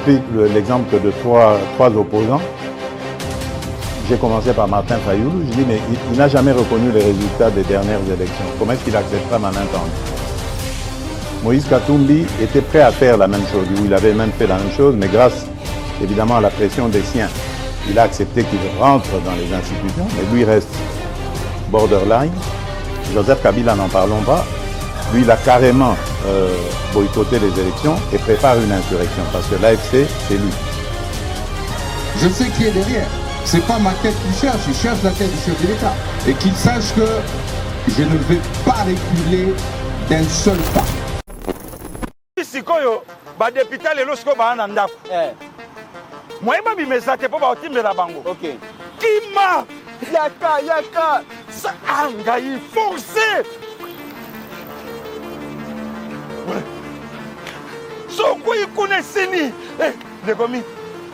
pris l'exemple de trois opposants. J'ai commencé par Martin Fayoulou. Je dis, mais il n'a jamais reconnu les résultats des dernières élections. Comment est-ce qu'il acceptera ma main tendue? Moïse Katumbi était prêt à faire la même chose. Il avait même fait la même chose, mais grâce évidemment à la pression des siens, il a accepté qu'il rentre dans les institutions, mais lui reste borderline. Joseph Kabila, n'en parlons pas. Lui, il a carrément boycotté les élections et prépare une insurrection, parce que l'AFC, c'est lui. Je sais qui est derrière. C'est pas ma tête qu'il cherche, il cherche la tête du chef de l'État. Et qu'il sache que je ne vais pas reculer d'un seul pas. Sikoyo, ba député lelo siko ba na ndako. Moi ba bimezate po ba otimbela bango. OK. Kima yaka sa anga il forcé. So ko ikune sini. De komi.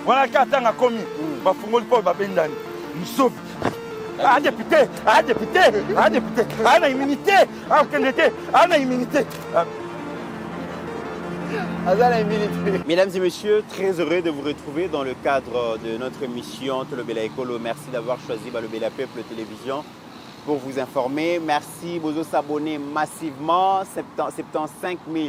Wana katanga komi. Ba fungoli po ba bendani. Msofi. Député, immunité, immunité. Mesdames et messieurs, très heureux de vous retrouver dans le cadre de notre émission Tolobela Ekolo. Merci d'avoir choisi Balobela Peuple Télévision pour vous informer. Merci de s'abonner massivement, 75 000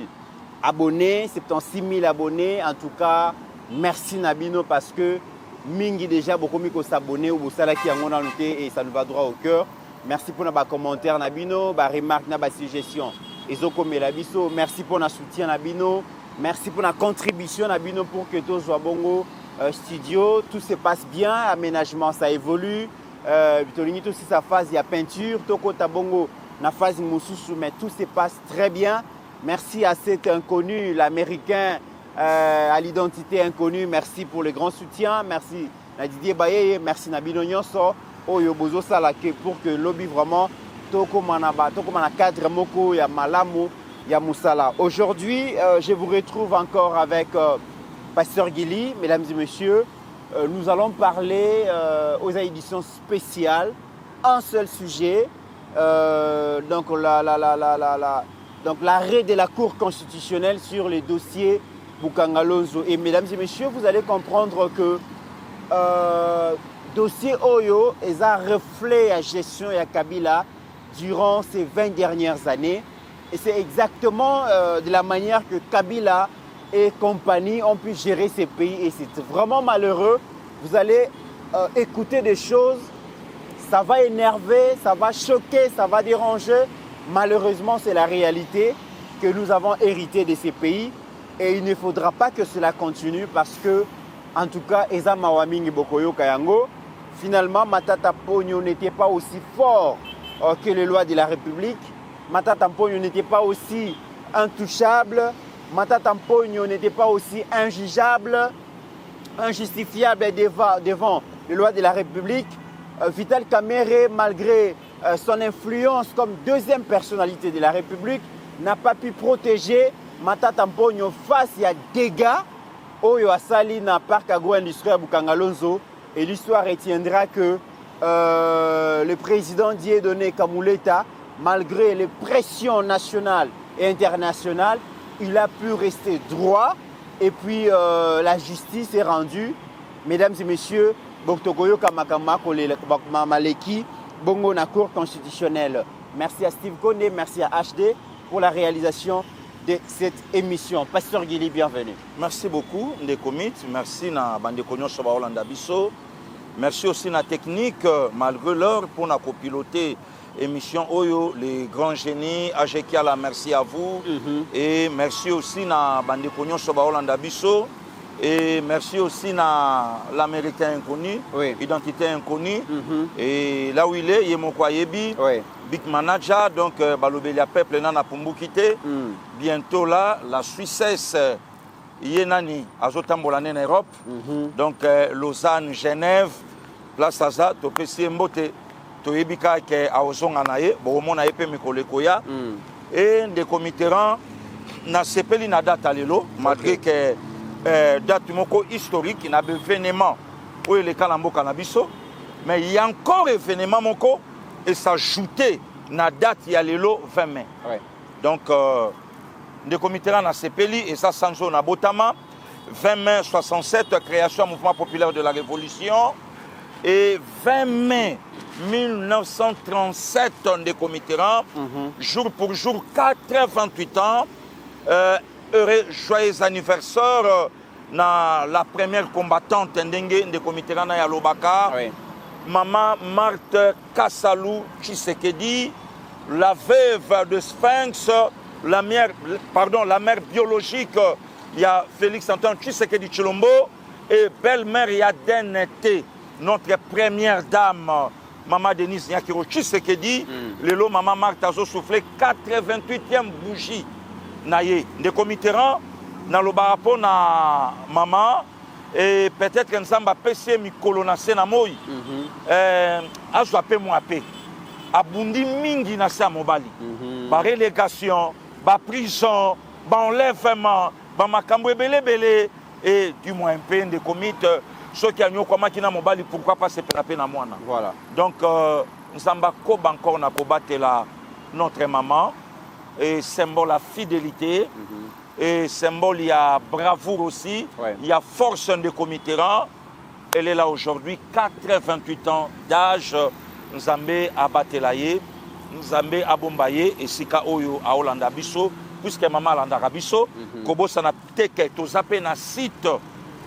abonnés, 76 000 abonnés. En tout cas, merci Nabino parce que Mingi déjà beaucoup mieux s'abonner ou qui a noté et ça nous va droit au cœur. Merci pour nos commentaires Nabino, nos remarques, nos suggestions. Merci pour notre soutien Nabino. Merci pour la contribution Nabino pour que tout soit bon studio. Tout se passe bien, aménagement ça évolue. Aussi sa phase il y a peinture, Toko Tabongo na phase Moussousou, mais tout se passe très bien. Merci à cet inconnu, l'américain à l'identité inconnue. Merci pour le grand soutien. Merci à Didier Baye, merci Nabino Nyonso. Oyo Bozo Salake pour que lobby vraiment Toko Manaba, Toko Manakadre Moko, ya Malamu, ya Moussala. Aujourd'hui, je vous retrouve encore avec Pasteur Guili, mesdames et messieurs. Nous allons parler aux éditions spéciales, un seul sujet, donc l'arrêt de la Cour constitutionnelle sur les dossiers Boukangalonzo. Et mesdames et messieurs, vous allez comprendre que dossier Oyo est un reflet à gestion et à Kabila durant ces 20 dernières années. Et c'est exactement de la manière que Kabila et compagnie ont pu gérer ces pays. Et c'est vraiment malheureux. Vous allez écouter des choses, ça va énerver, ça va choquer, ça va déranger. Malheureusement, c'est la réalité que nous avons héritée de ces pays. Et il ne faudra pas que cela continue parce que, en tout cas, Eza Mawamingi Bokoyo Kayango, finalement, Matata Pogno n'était pas aussi fort que les lois de la République. Matata Pogno n'était pas aussi intouchable. Matata Pogno n'était pas aussi injugeable, injustifiable devant les lois de la République. Vital Kamerhe, malgré son influence comme deuxième personnalité de la République, n'a pas pu protéger Matata Pogno face à dégâts Oyo Asali na parc agro-industriel Boukangalonzo. Et l'histoire retiendra que le président Dieudonné Kamuleta, malgré les pressions nationales et internationales, il a pu rester droit. Et puis la justice est rendue. Mesdames et messieurs, Boktokoyo Kamakama Maleki, Bongo na Cour constitutionnelle. Merci à Steve Kone, merci à HD pour la réalisation de cette émission. Pasteur Guili, bienvenue. Merci beaucoup, Ndekomit. Merci à Bandekonyo Soba Hollanda Bisso. Merci aussi à la technique, malgré l'heure, pour nous copiloter l'émission Oyo, les grands génies. Ajekiala, merci à vous. Et merci aussi à Bandekonyo Soba Hollanda Bisso. Et merci aussi à l'Américain inconnu, identité inconnue. Et là où il est Yemoko Ayebi, Big Manager, donc Balobela Peuple Nana Pumbukite. Bientôt là, la Suissesse, Yenani, Azotambolane en Europe. Donc Lausanne, Genève, Place Aza, Topesi Mbote, Toyebika ke Aozong Anaye, Boromona Epe Mikolekoya. Et des comitérants, na sepeli na date à l'élo, malgré que date moko historique, il y a un événement où il est Kalambo Kanabiso, mais il y a encore un événement moko et s'ajouter na date il y a l'élo 20 mai. Donc, des comités na sepeli et ça sanzo na botama 20 mai 67, création du mouvement populaire de la Révolution. Et 20 mai 1937, Ndeko Mitterrand, jour pour jour, 88 ans. Heureux, joyeux anniversaire na la première combattante Ndeko Mitterrand na Yalobaka. Oui. Maman Marthe Kassalou Tshisekedi, la veuve de Sphinx, la mère biologique, il y a Félix Antoine Tshisekedi Tshilombo, et belle-mère Yaden Té, notre première dame, Maman Denise Nyakiro Tshisekedi, Lelo Maman Marthe a soufflé 88e bougie. Naye, Ndeko Mitterrand, na lobarapo na maman, et peut-être que nous avons PC Mikolo na Senamoi, azwape mwape, abundi mingi na sa mobali, ba relégation, ba prison, ba enlèvement, ba makambo ebele, et du moins un peu de comites, ceux qui ont commis na mobali, pourquoi pas se pénaper na moana. Voilà. Donc, nous avons encore na kobattre notre maman, et symbole la fidélité, et symbole il y a bravoure aussi, il y a force de Mitterrand. Elle est là aujourd'hui, 88 ans d'âge, Nzambe Abatelaye, Nzambe Abombaye, et Sika Oyo à Olanda Bisso, puisque maman Olanda Rabisso, Kobo Sana Teke, Tozape na site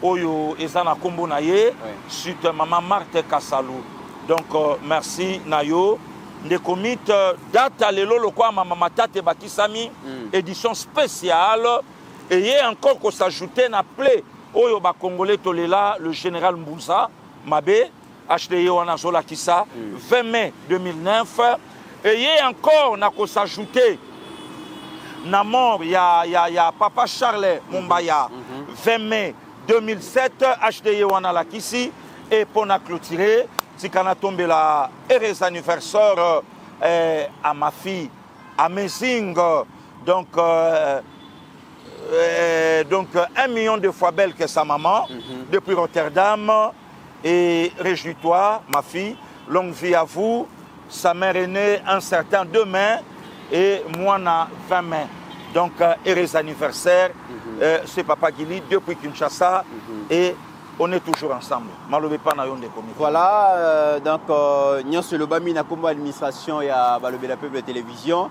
Oyo Ezana Kombo Naye, site maman Marthe Kassalou. Donc merci Nayo. Ndeko Mit, date à l'élo, le quoi, maman Matate Bakisami, édition spéciale, et il y a encore qu'on s'ajoutait na play. Oyo ba Congolais Tolela, le général Mbouza, Mabé, HDI Wanazola Kissa, 20 mai 2009. Et il y a encore qu'on s'ajoutait na mort, il y a Papa Charles Mumbaya, 20 mai 2007, HDI Wanala Kissi, et pour na clôturer, si on a tombé la heureuse anniversaire à ma fille, Amazing, donc 1 million de fois belle que sa maman, depuis Rotterdam. Et réjouis-toi, ma fille, longue vie à vous. Sa mère est née un certain 2 mai et moi, na 20 mai. Donc, heureux anniversaire. C'est Papa Guili depuis Kinshasa et on est toujours ensemble. Voilà, donc, nous sommes le administration et à la peuple de télévision.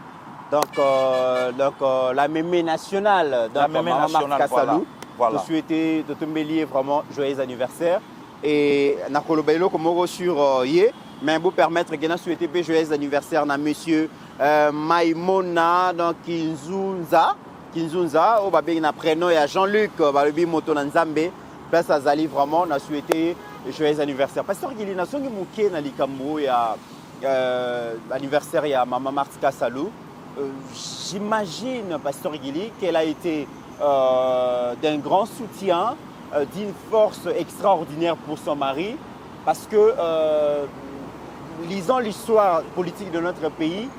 Donc, la mémé nationale, donc, Maman Marthe Kassalou, voilà. Je souhaitais de te mêler vraiment joyeux anniversaire. Et Nakolobailo, comme sur Yé, mais vous permettre que nous souhaitons joyeux anniversaire à monsieur Maïmona, donc Kinzunza, au babé na prénom et à Jean-Luc, Balobi Moto Nzambe. Place à Zali, vraiment, on a souhaité joyeux anniversaire. Pasteur Guili, nous sommes mouké dans l'Ikambo, il y a anniversaire, il y a Maman Marthe Kassalou. J'imagine, Pasteur Guili, qu'elle a été d'un grand soutien, d'une force extraordinaire pour son mari, parce que, lisant l'histoire politique de notre pays,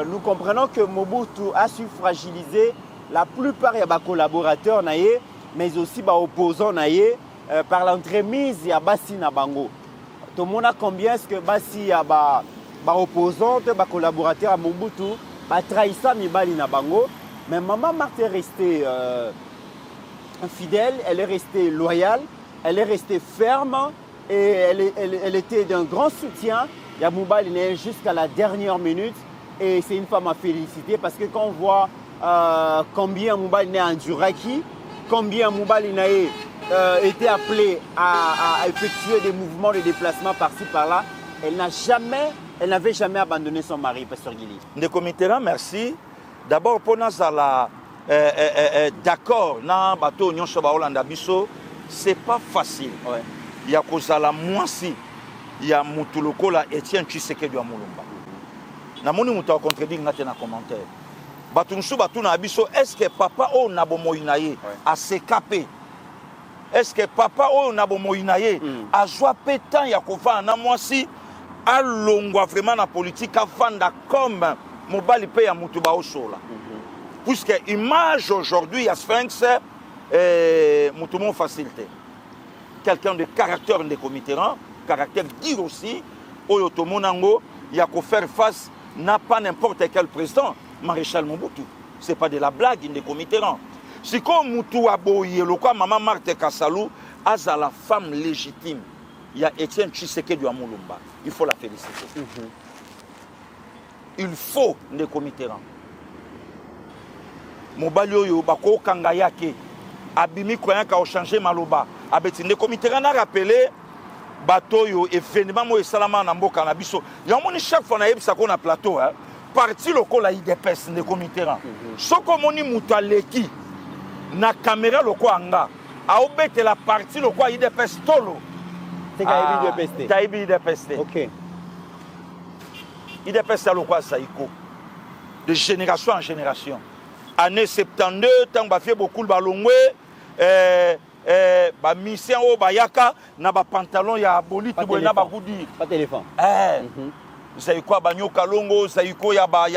nous comprenons que Mobutu a su fragiliser la plupart des collaborateurs, mais aussi les opposants par l'entremise de Bassi Nabango. Tout le monde a combien est-ce que Bassi a des opposants, des collaborateurs à Mobutu, trahissant Mibali Nabango. Mais Maman Marthe est restée fidèle, elle est restée loyale, elle est restée ferme et elle était d'un grand soutien. Il y a Mibali jusqu'à la dernière minute et c'est une femme à féliciter parce que quand on voit combien Mibali est enduraki, combien Mibali a été appelé à effectuer des mouvements de déplacement par-ci par-là, elle n'avait jamais abandonné son mari, Pasteur Guili. Ndeko Mitterrand, merci. D'abord, pour nous, d'accord, na bateau Union Soba Olanda Bisso, c'est pas facile. Il y a Kozala Mwasi, il y a Moutuloko, la Etienne Tshisekedi wa Mulumba. Na moni muta contredit ngate na commentaire. Batunsu batuna Bisso, est-ce que papa o nabo moinaye a s'écapé? Est-ce que papa o nabo moinaye a joie pétant ya kova na Mwasi a longwa vraiment na politique a vanda comme Mobali pe ya Mutuba Osola. Puisque image aujourd'hui à Sphinx, Moutoumon facilité. Quelqu'un de caractère de Mitterrand, caractère dire aussi, Oyotomonango, il y a qu'à faire face, n'a pas n'importe quel président, Maréchal Mobutu. Ce n'est pas de la blague de Mitterrand. siko mutu aboye lokwa mama Marthe Kasalou aza la femme légitime. Il y a Étienne Tshisekedi à Moulumba. Il faut la féliciter. Il faut des comités. Mobali oyo bako kanga yake abimi koyan ka changer maloba abeti ne comité na rappeler bato yo événement mo esalama na mboka na biso ya moni chaque fois na yebisa ko na plateau hein parti lokola IDPS ne comité ran soko moni mutaleki na caméra loko anga a obete la partie loko IDPS tolo c'est ka IDPS ta IDPS OK IDPS loko saiko de génération en génération. Année 72, tant que fait beaucoup de ballons, ba mission au bayaka, na ba pantalon ya aboli, tu na ba goudi. Pas téléphone. Zaiko banyo kalongo, zaiko yaba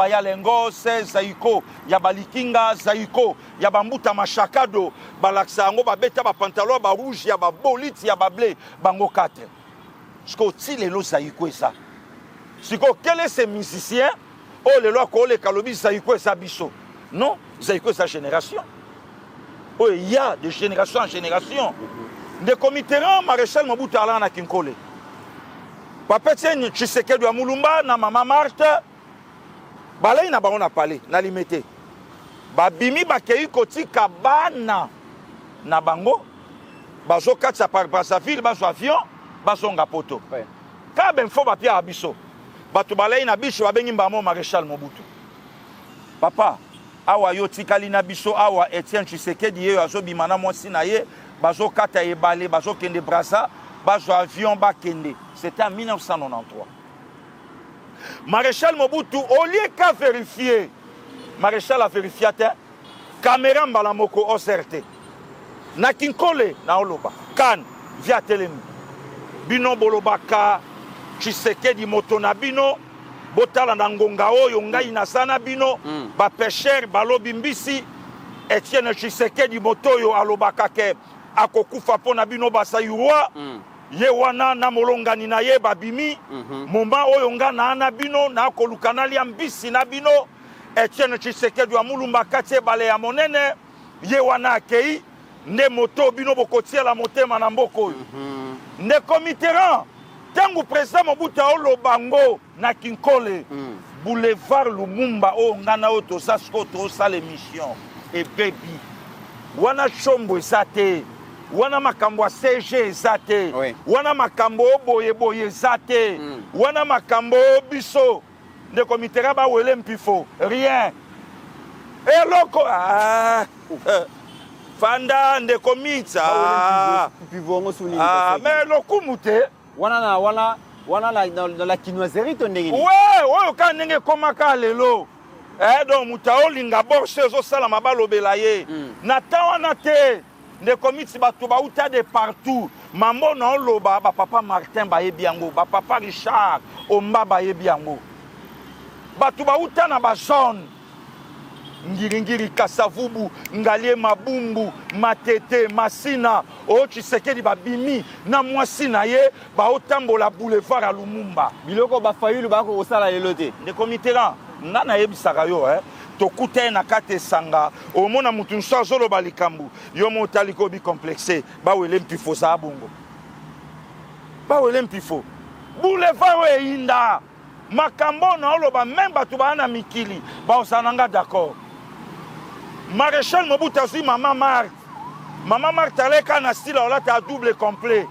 yalengo, zaiko yaba likinga, zaiko yaba mbuta machakado, balaksa ngo ba beta ba pantalon ba rouge, yaba bolit, yaba blé, bango 4. Jusqu'au tile lo zaiko ça. Siko quel est ce musicien? Oh, les lois qu'on les calobis, ça y quoi ça biso? Non, ça y quoi sa génération? Oh, il y a de génération en génération. Des comités, maréchal Mobutu Ala na Kinkole. Papa Tien, Tshisekedi wa Mulumba, na Mama Marthe. Balai na baron a parlé, na limité. Babimi bakei koti kabana na bango. Bazo katsa par Brazzaville, bazo avion, bazo ngapoto. Ka ben fo ba pia abiso. Bato balai na biso abengi mbamo maréchal Mobutu. Papa, awa yo tikali na biso awa Étienne Tshisekedi ye azo bimana mwasi na ye, bazo kata ebale, bazo kende Brazza, bazo avion ba kende. C'était en 1993. Maréchal Mobutu, au lieu qu'à vérifier, maréchal a vérifié, caméra mbalamoko OCRT. Na Kinkole, na Oloba, Kan, via Telemi. Bino Bolobaka, Tshisekedi moto na bino botala na ngonga oyo ngai na sana bino ba pêcheur balobi mbisi Etienne Tshisekedi moto oyo alobaka ke akokufa pona bino basayurwa ye wana na molongani na ye babimi momba oyo nga na ana bino na kolukana lia mbisi na bino Etienne Tshisekedi wa Mulumba kati bale ya monene ye wana akei nde moto bino bokotiela motema na mboko oyo ne comiteran tangu président Mobutu olobango na Kinkole boulevard Lumumba o ngana o to sasko to sala émission et baby wana chombo esate wana makambo CG esate wana makambo boye esate wana makambo biso de comité ba wele mpifo rien et loko fanda de komita mais lokumute wana dans la chinoiserie to ndenge. Ouais, oyo ka ndenge komaka lelo. Donc mutaolinga borse zo sala mabalobela ye. Na tawana te ne komiti batu ba uta de partout. Mambo na loba ba papa Martin ba yebiango, ba papa Richard Omba ba yebiango. Batu ba uta na ba zone. Ngiringiri Kasavubu, Ngalie Mabumbu, Matete, Masina, o Tshisekedi babimi na mwasi na ye ba otambola boulevard à Lumumba. Biloko ba fayulu ba ko sala lelote. Ne comité là, ngana yebisaka yo to kute na kate sanga, o mona mutu nso zolo balikambu, yo motaliko bi complexé, ba wele mpifo za bongo. Ba wele mpifo. Boulevard e inda. Makambo na oloba même batu ba na mikili, ba osananga d'accord. Maréchal Mobutu azui Mama Marthe. Mama Marthe aleka na style olata double complet.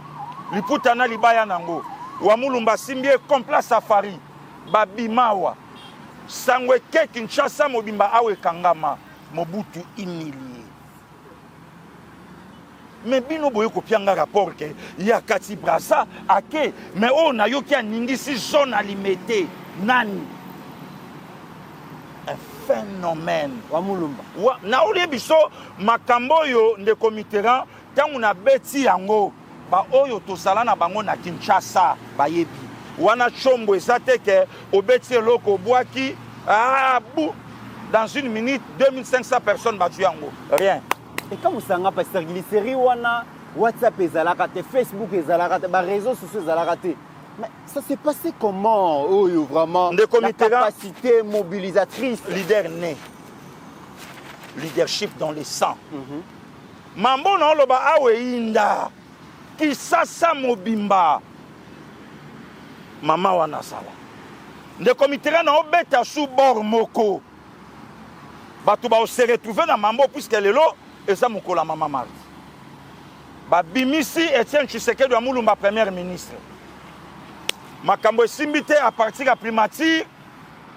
Liputa na libaya nango. Wa Mulumba simbie complet safari. Babimawa. Sangwe ke Kinshasa mobimba awe kangama. Mobutu humilié. Mais bino boye kopianga rapport ke ya kati Brazza ake mais on na yoki aningisi zone alimete nani. Phénomène wa Mulumba na olie biso makambo yo nde komiteran tangu na beti yango ba oyo tosala na bango na Kinshasa bayebi wana chombo esate ke obeti loko bwaki dans une minute 2500 personnes battu yango rien et comme sanga pasteur glycérie wana WhatsApp ezalaka te Facebook ezalaka te ba réseaux sociaux ezalaka te. Mais ça s'est passé comment? Oh, vraiment, la capacité mobilisatrice. Leader né. leadership dans le sang. Mambo na oloba awe inda kisasa mobimba mama wana sala ndeko mitera na obeta sous bord moko bato ba se retrouver na mambo puisque lelo eza mokola mama Marthe babimisi Etienne Tshisekedi wa Mulumba premier ministre makambo esimbite à partir ya primature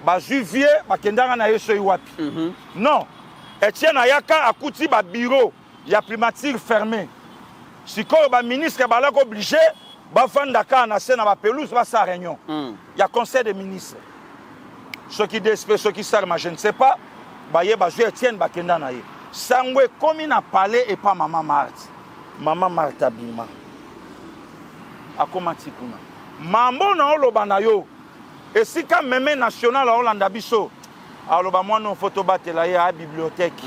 ba juvier bakendanga na yeso iwapi non Etienne ayaka akuti ba bureau ya primature fermé sikoyo ba ministre balako obligé ba fandaka na scène ba pelouse ba sa réunion ya conseil des ministres ceux qui d'espèce ceux qui sarma je ne sais pas ba ye ba jouer Etienne bakenda na ye sangwe komi na palais et pas maman Marthe abima akoma tikuna mambo na oloba na yo esika meme national a Holanda biso aloba mwana photo batela ye à bibliothèque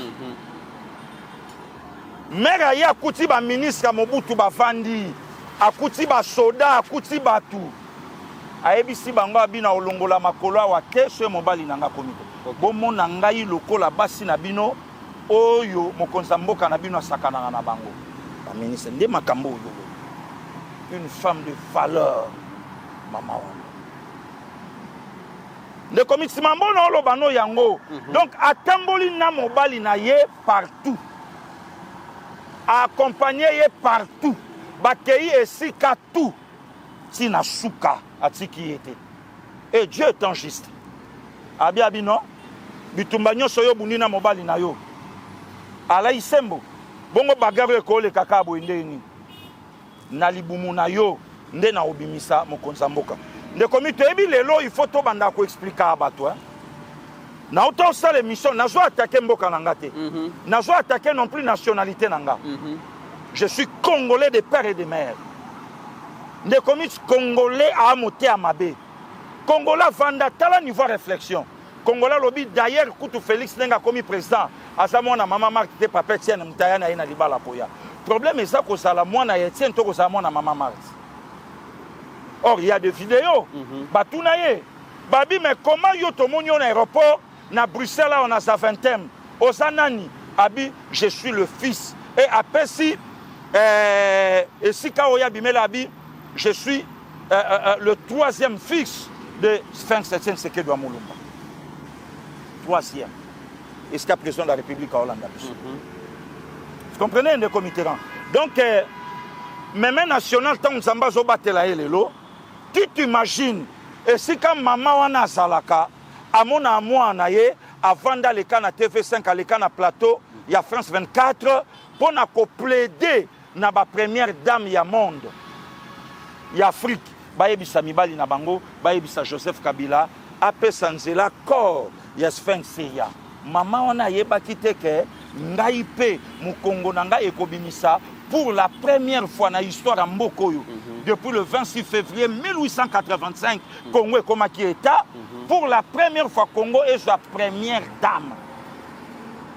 mère ya akuti ba ministre Mobutu bavandi akuti ba soda akuti batu ayebisi bango abina olongola makolo wa te so mobali nanga komite bomona ngai lokola basi na bino oyo mokonza mboka na bino asakana na bango ba ministre nde makambo oyo une femme de valeur mama wana nde komiti mambo na oloba no yango donc atamboli na mobali na ye partout accompagné partout bakei esika tout tina suka atiki ete et Dieu étant juste abi abi non bitumba nyonso yo bunina mobali na yo ala isembo bongo bagare ko le kaka boendeni na libumu na yo nde na obimisa mokonza mboka nde komite ebi lelo il faut to banda ko expliquer abato na autant ça l'émission na zo attaquer mboka nanga te na zo attaquer non plus nationalité nanga je suis congolais de père et de mère nde komite congolais a moté à mabe congolais vanda tala niveau réflexion congolais lobi d'ailleurs kutu Félix nenga komi président azamona mama Marthe te papa Etienne mutayana ina libala poya problème est ça ko sala mwana Etienne to ko sala mwana mama Marthe. Or il y a des vidéos batuna ye babi mais comment yo to monyo na aéroport na Bruxelles on a sa 20e osanani abi je suis le fils et après si et si kaoya bimela abi je suis le troisième fils de Félix Etienne Tshisekedi wa Mulumba troisième et c'est président de la République à Hollande. Vous comprenez le comité donc même national tant on s'amba zo batela elelo tu t'imagines et si comme maman wana salaka amona mwana ye avant d'aller na TV5 aller na plateau il y a France 24 pour na ko plaider na ba première dame ya monde ya Afrique bayebisa mibali na bango bayebisa Joseph Kabila apesa nzela corps ya Sphinx ya mama wana yeba kiteke ngai pe mukongo na ngai ekobimisa pour la première fois dans l'histoire de Mbokoyo, depuis le 26 février 1885, Congo est comme qui État. Pour la première fois, Congo est sa première dame.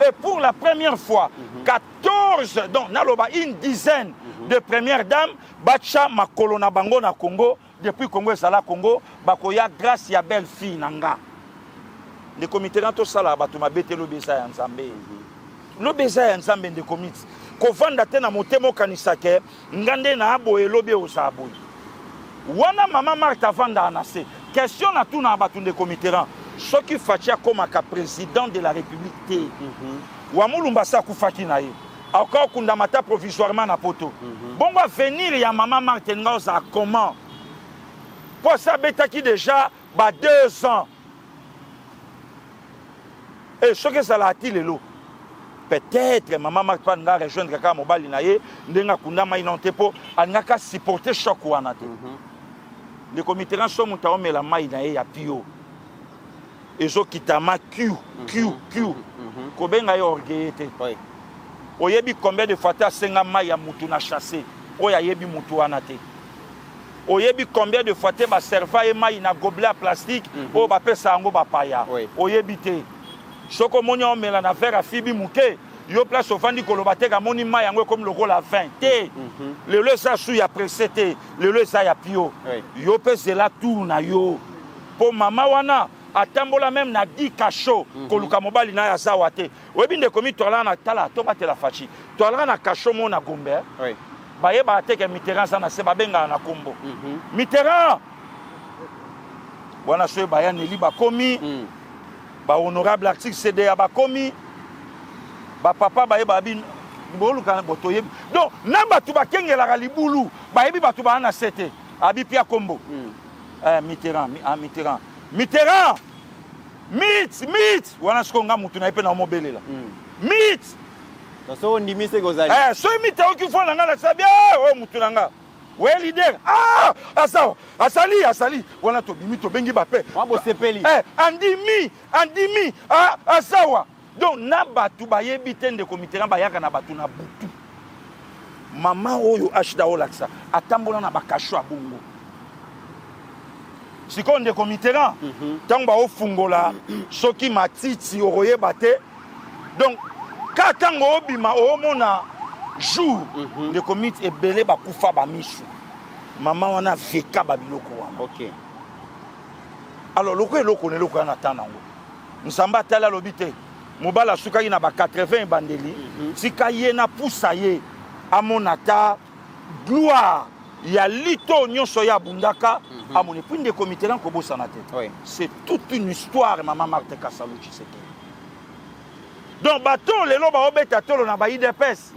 Et pour la première fois, 14, donc une dizaine de premières dames, Bacha Makolo na Bango na Congo, depuis Congo et Sala Congo, Bakoya grâce à belle fille Nanga. Les comités dans Sala, Batuma Bete Lobeza Nzambe. Lobeza Nzambe de comités. Kovanda tena motemo kanisake ngande na abo elobi osaboy wana mama Marthe vanda anase question na tout na batunde comiteran ce qui fatia comme ka président de la République té wa Mulumba sa kufaki na ye encore kunda mata provisoirement na poto bon va venir ya mama Marthe ngoza comment pour ça betaki déjà ba 2 ans et ce que ça l'a dit lelo peut-être maman Marthe pas nga rejoindre kaka mobali na ye ndenga kunda mai non tepo anaka supporter choc wana te le comité ran so muta omela mai na ye ya pio ezo kitama q ko benga yo orgueillete oyebi combien de fois ta senga mai ya mutu na chasser oya yebi mutu wana te oyebi combien de fois te ba serva e mai na gobelet à plastique o ba pesa ngo ba paya oyebi te soko moni omela na verre à fibi muke yo place ofandi koloba te ka moni mai yango comme lokola 20 te le le sa su ya presete le le sa ya pio yo pese la tout na yo po mama wana atambola même na 10 cachot koluka mobali na ya zawate oyebi ndeko mi toala na tala to batela fachi toala na cachot mo na Gombe oui baye ba teke Mitterrand sana se babenga na kombo Mitterrand bwana soye baya neli bakomi ba honorable article CDA bakomi ba papa baye babin boluka botoyebi donc na batu bakengela libulu bayebi batu ba na sete abi pia kombo Mitterrand Mitterrand Meet wana sikonga mutu na ipe na mobelela Meet so ndimi se gozali so imita okifo na ngala sabia o mutu na nga we leader asawa asali wana to bimi to bengi bape wabo sepeli andimi asawa donc na batu bayebi tende ko Mitterrand bayaka na batu na butu mama oyo ashida olaksa atambola na bakasho abungu sikonde ko Mitterrand tango ba ofungola soki matiti okoyeba te donc ka tango obima omona jour de komit ebele bakufa bamisu mama wana veka babiloko wana OK alors loko eloko ne loko na tanango nsamba tala lobite mobala sukaki na ba 80 bandeli tika ye na pusa ye amonata gloire ya lito nyonso ya bundaka amoni puis de comité là ko bosana tête oui c'est toute une histoire maman Marthe Kasalu Tshisekedi donc bato lelo ba obeta tolo na ba IDPS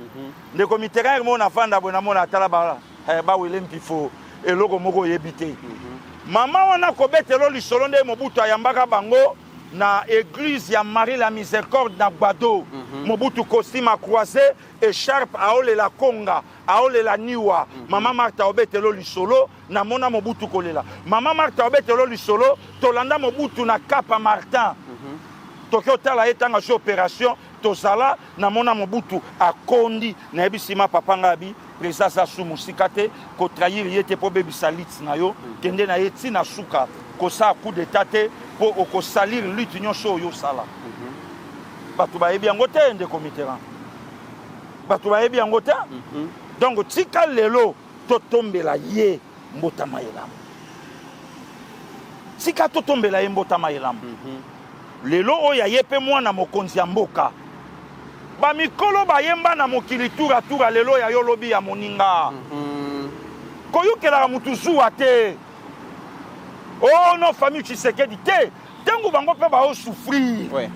de comité là mo na fanda bona mona tala ba ba welem pifo eloko moko yebite mama wana ko betelo lisolo nde Mobutu ayambaka bango na église ya Marie la Miséricorde na Gbado Mobutu costume croisé écharpe aole la konga aole la niwa mama Martha obetelo lisolo na mona Mobutu kolela mama Martha obetelo lisolo tolanda Mobutu na Kapa Martin tokyo tala etanga so opération tozala na mona Mobutu akondi na ebisima papa ngabi président Sassou Musikate ko trahir yete po bebisa lit na yo kende na yeti na suka ko sa coup d'état te po ko salir lutte nyonso yo sala batu ba ebi yango te ndeko Mitterrand batu ba ebi yango te donc tika lelo to tombela ye mbotama yelam tika to tombela ye mbotama yelam lelo oya yepe mwana mokonzi ya mboka ba mikolo ba yemba na mokili tura lelo ya yolobi ya moninga koyukela mutu zuwa te oh non famille Tshisekedi te tengu bango pe ba o souffrir ouais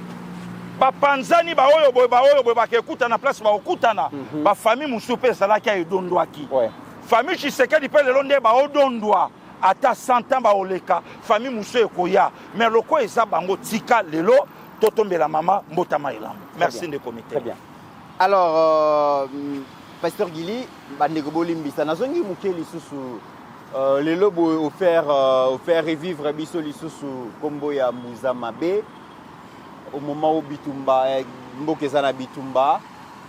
ba panzani ba oyo boy ba kekuta na place ba okutana ba famille musupe salaki edondwaki ouais famille Tshisekedi pe lelo nde ba odondwa ata 100 ans ba oleka famille musu ekoya mais loko eza bango tika lelo totombela mama mbotama elambo merci de comité très bien alors pasteur Gili bandeko bolimbisa nazongi mukeli susu lelo bo offert revivre biso lisusu kombo ya Mbuza Mabe au moment où Bitumba Mbokezana Bitumba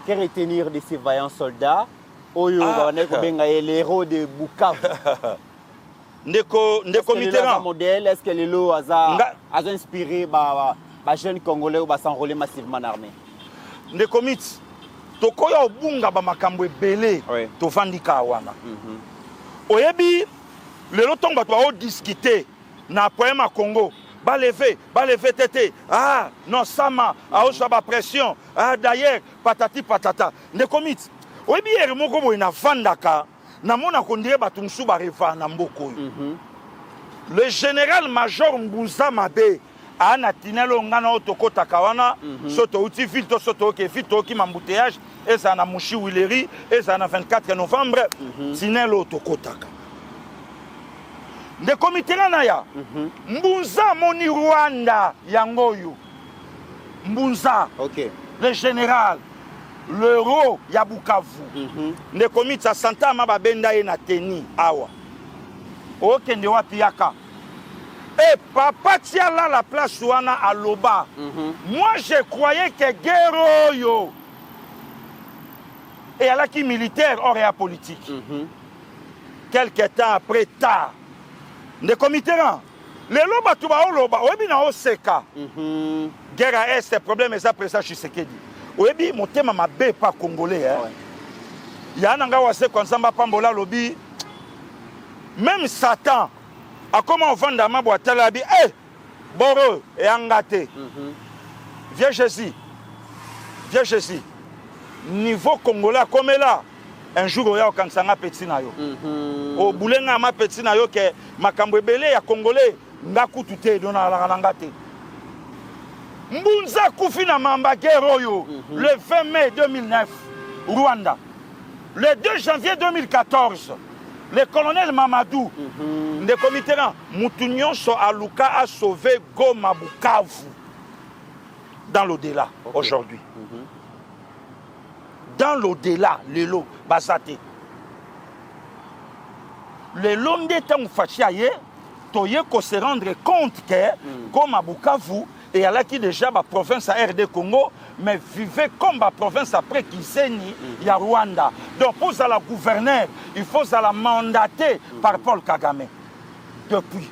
que retenir de ces vaillants soldats oyo baneko benga les héros de Bukavu ndeko Mitterrand modèle est-ce que lelo a inspiré ba jeunes congolais ou ba s'enrôler massivement en armée ndeko mit tokoya obunga ba makambo ebele to vandika wana oyebi lelo tongo bato ba discuter na poema Congo ba lever tete non sama aosha ba pression d'ailleurs patati patata ndeko mit oyebi ere moko boy na vandaka na mona kondire bato musu ba reva na mboko le général major Mbuza Mabe ana tinelo ngana otokota kawana soto uti filto soto ke filto ki mambouteillage eza na mushi wileri eza na 24 novembre tinelo otokotaka de comité na ya Mbuza moni Rwanda yangoyo Mbuza OK le général le héros ya Bukavu de comité santa mababenda ye na teni awa okende wapi yaka. Et papa tient là la place ouana à Loba. Moi je croyais que guerre yo et à la qui militaire or et à politique. Quelque temps après tard, de comité les loba tu vas au loba, obi na oseka. Guerre à est problème et ça président Tshisekedi. Obi mon thème ma bé pas congolais hein. Ya nanga wase konsamba pambola lobi. Même Satan a comment vendre ma boîte à la vie. Boro et Angate. Viens Jésus. Viens Jésus. Niveau congolais comme là. Un jour, il y a un kansanga petit na yo. Au boulenga ma petit na yo que makambo belé ya congolais ngaku tuté dona la ngate. Mbunza kufi na mamba guerre yo le 20 mai 2009 Rwanda. Le 2 janvier 2014 le colonel Mamadou de Comiteran Moutounion so Aluka a sauvé Goma Bukavu dans l'au-delà aujourd'hui. Dans l'au-delà, le lot, basate. Le long des temps fachiaye, toye ko se rendre compte que comme à Bukavu et à la qui déjà la province à RD Congo, mais vivait comme la province après Kiseni, il y a Rwanda. Donc pour la gouverner, il faut la mandater par Paul Kagame. Depuis,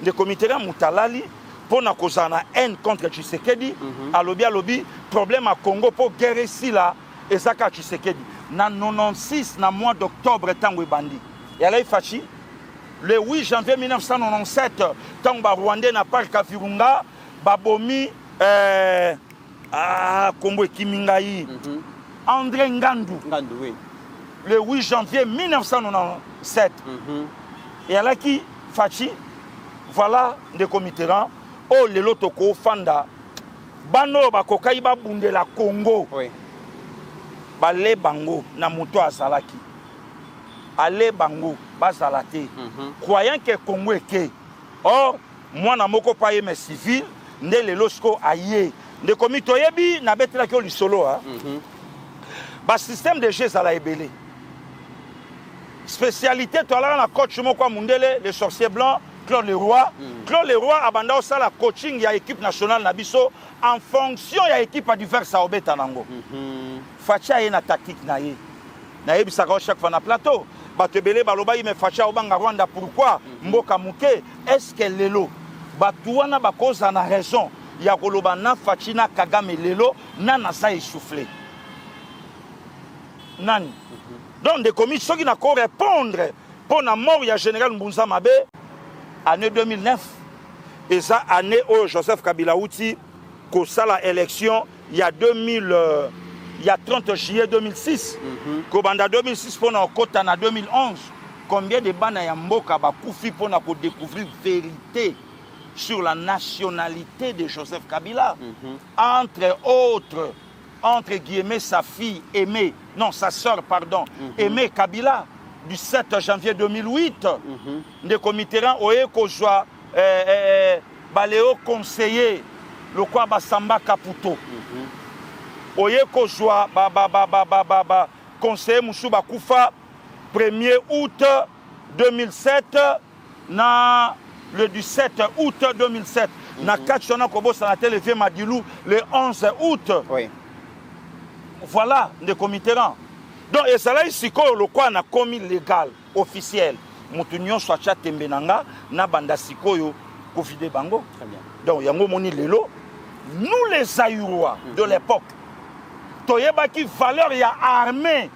le comité Moutalali, pour na kozana haine contre Tshisekedi, à lobby, problème à Congo pour guerre ici là. Et ça, quand Tshisekedi, na 96, na mois d'octobre, tango bandi. Et là, il fachi. Le 8 janvier 1997, tango Rwandais na parc Kafirunga, babomi, Kombo Kimingayi, André Ngandou. Oui. Le 8 janvier 1997. Et là, qui fachi, voilà des comités, oh, le lotoko fanda, bano bakokai babunde la Congo. Oui. Balé bango na moto azalaki ale bango bazalate croyant que Congo eke or moi na moko paye mes civil nde le losko aye de komito yebi na betela ki lisolo ha ba système de jeu zala ebele spécialité to ala na coach moko mundele le sorcier blanc Claude Leroy Claude Leroy abanda osala coaching ya équipe nationale na biso en fonction ya équipe adverse a obeta nango Facha est na tactique na ye. Na yebisaka chaque fois na plateau. Batebele baloba me facha obanga Rwanda pourquoi mboka muke est-ce que lelo batuana bakoza na raison ya koloba na fachina Kagame lelo na sa essoufflé. Nani. Donc des commissions qui n'a qu'à répondre pour la mort ya général Mbunza Mabe année 2009 et ça année où Joseph Kabila outi ko sala élection il y a 30 juillet 2006, Kobanda 2006 pour nous côté en 2011. Combien de bana ya mboka ba koufi pour nous découvrir vérité sur la nationalité de Joseph Kabila, entre autres, entre guillemets sa fille Aimée, non sa sœur pardon, Aimée Kabila du 7 janvier 2008. De comiteran oye ko joa baléo conseiller le quoi Basamba Kaputo. Oye Kozwa conseiller Moussouba Koufa 1er août 2007 na le 17 août 2007 na Kachona Kobos na télévision Madilou le 11 août. Oui. Voilà des comités. Donc et ça là ici le quoi na commis légal officiel Moutounion soit chatembenanga na banda sikoyo Kofide Bango. Très bien. Donc yango moni lelo nous les Aïrois de l'époque toyeba ki valeur ya armée